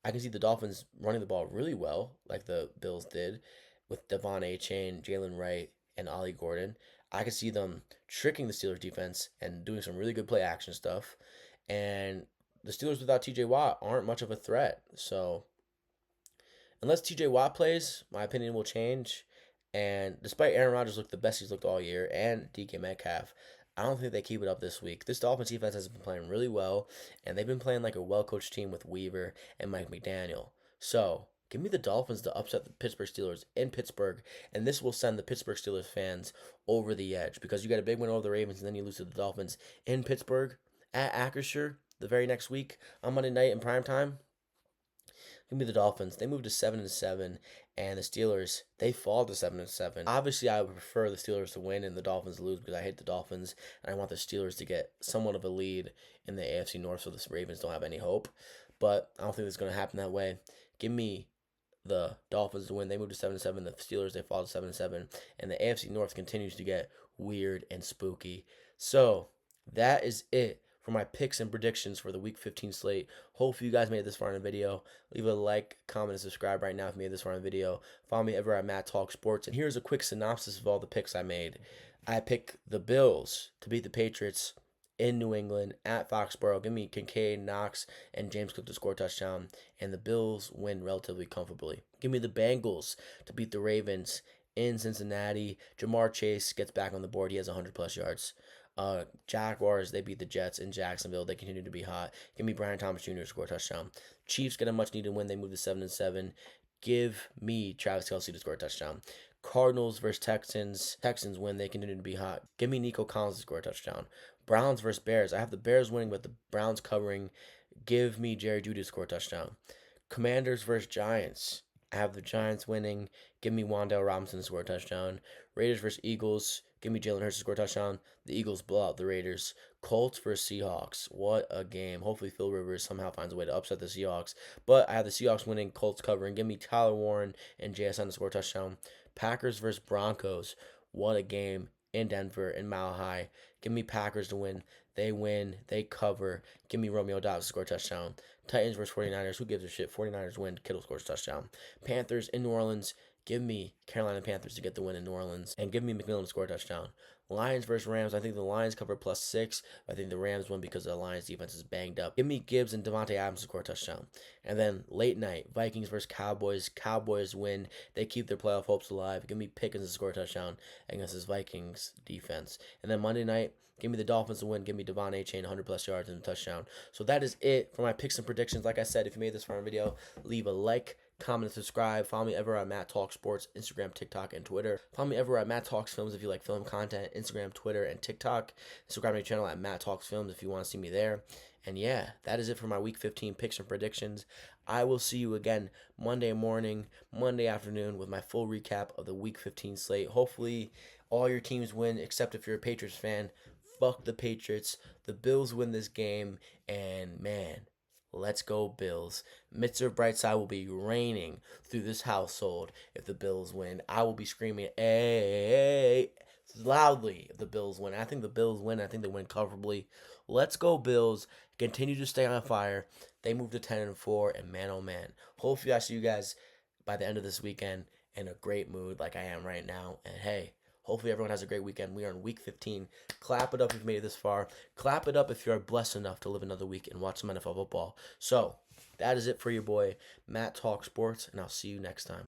I can see the Dolphins running the ball really well, like the Bills did, with Devon Achane, Jalen Wright, and Ollie Gordon. I can see them tricking the Steelers defense and doing some really good play action stuff. And the Steelers without TJ Watt aren't much of a threat. So unless TJ Watt plays, my opinion will change. And despite Aaron Rodgers looked the best he's looked all year and DK Metcalf, I don't think they keep it up this week. This Dolphins defense has been playing really well, and they've been playing like a well-coached team with Weaver and Mike McDaniel. So give me the Dolphins to upset the Pittsburgh Steelers in Pittsburgh, and this will send the Pittsburgh Steelers fans over the edge because you got a big win over the Ravens, and then you lose to the Dolphins in Pittsburgh at Acrisure the very next week on Monday night in prime time. Give me the Dolphins. They moved to 7-7, and the Steelers they fall to 7-7. Obviously, I would prefer the Steelers to win and the Dolphins to lose because I hate the Dolphins and I want the Steelers to get somewhat of a lead in the AFC North so the Ravens don't have any hope. But I don't think it's going to happen that way. Give me the Dolphins to win. They move to 7-7. The Steelers they fall to 7-7, and the AFC North continues to get weird and spooky. So that is it for my picks and predictions for the Week 15 slate. Hopefully you guys made it this far in the video. Leave a like, comment, and subscribe right now if you made it this far in the video. Follow me ever at Matt Talk Sports. And here's a quick synopsis of all the picks I made. I picked the Bills to beat the Patriots in New England at Foxborough. Give me Kincaid, Knox, and James Cook to score a touchdown. And the Bills win relatively comfortably. Give me the Bengals to beat the Ravens in Cincinnati. Jamar Chase gets back on the board. He has 100+ yards. Jaguars, they beat the Jets in Jacksonville. They continue to be hot. Give me Brian Thomas Jr. to score a touchdown. Chiefs get a much needed win. They move to 7-7. Give me Travis Kelce to score a touchdown. Cardinals versus Texans. Texans win. They continue to be hot. Give me Nico Collins to score a touchdown. Browns versus Bears. I have the Bears winning, but the Browns covering. Give me Jerry Jeudy to score a touchdown. Commanders versus Giants. I have the Giants winning. Give me Wan'Dale Robinson to score a touchdown. Raiders versus Eagles. Give me Jalen Hurts to score a touchdown. The Eagles blow out the Raiders. Colts versus Seahawks. What a game. Hopefully Phil Rivers somehow finds a way to upset the Seahawks. But I have the Seahawks winning, Colts covering. Give me Tyler Warren and JSN to score a touchdown. Packers versus Broncos. What a game in Denver in Mile High. Give me Packers to win. They win. They cover. Give me Romeo Dobbs to score a touchdown. Titans versus 49ers. Who gives a shit? 49ers win. Kittle scores a touchdown. Panthers in New Orleans. Give me Carolina Panthers to get the win in New Orleans. And give me McMillan to score a touchdown. Lions versus Rams. I think the Lions cover +6. I think the Rams win because the Lions defense is banged up. Give me Gibbs and Devontae Adams to score a touchdown. And then late night, Vikings versus Cowboys. Cowboys win. They keep their playoff hopes alive. Give me Pickens to score a touchdown against this Vikings defense. And then Monday night, give me the Dolphins to win. Give me Devon Achane 100+ yards and a touchdown. So that is it for my picks and predictions. Like I said, if you made this far in the video, leave a like, comment, and subscribe. Follow me everywhere at Matt Talks Sports, Instagram, TikTok, and Twitter. Follow me everywhere at Matt Talks Films if you like film content, Instagram, Twitter, and TikTok. Subscribe to my channel at Matt Talks Films if you want to see me there. And yeah, that is it for my Week 15 picks and predictions. I will see you again Monday morning, Monday afternoon with my full recap of the Week 15 slate. Hopefully, all your teams win, except if you're a Patriots fan. Fuck the Patriots. The Bills win this game, and man, let's go Bills. Mr. Brightside will be reigning through this household if the Bills win. I will be screaming, hey, loudly if the Bills win. I think the Bills win. I think they win comfortably. Let's go Bills. Continue to stay on fire. They move to 10-4, and man, oh man. Hopefully I see you guys by the end of this weekend in a great mood like I am right now. And hey, hopefully everyone has a great weekend. We are in Week 15. Clap it up if you've made it this far. Clap it up if you are blessed enough to live another week and watch some NFL football. So, that is it for your boy, Matt Talk Sports, and I'll see you next time.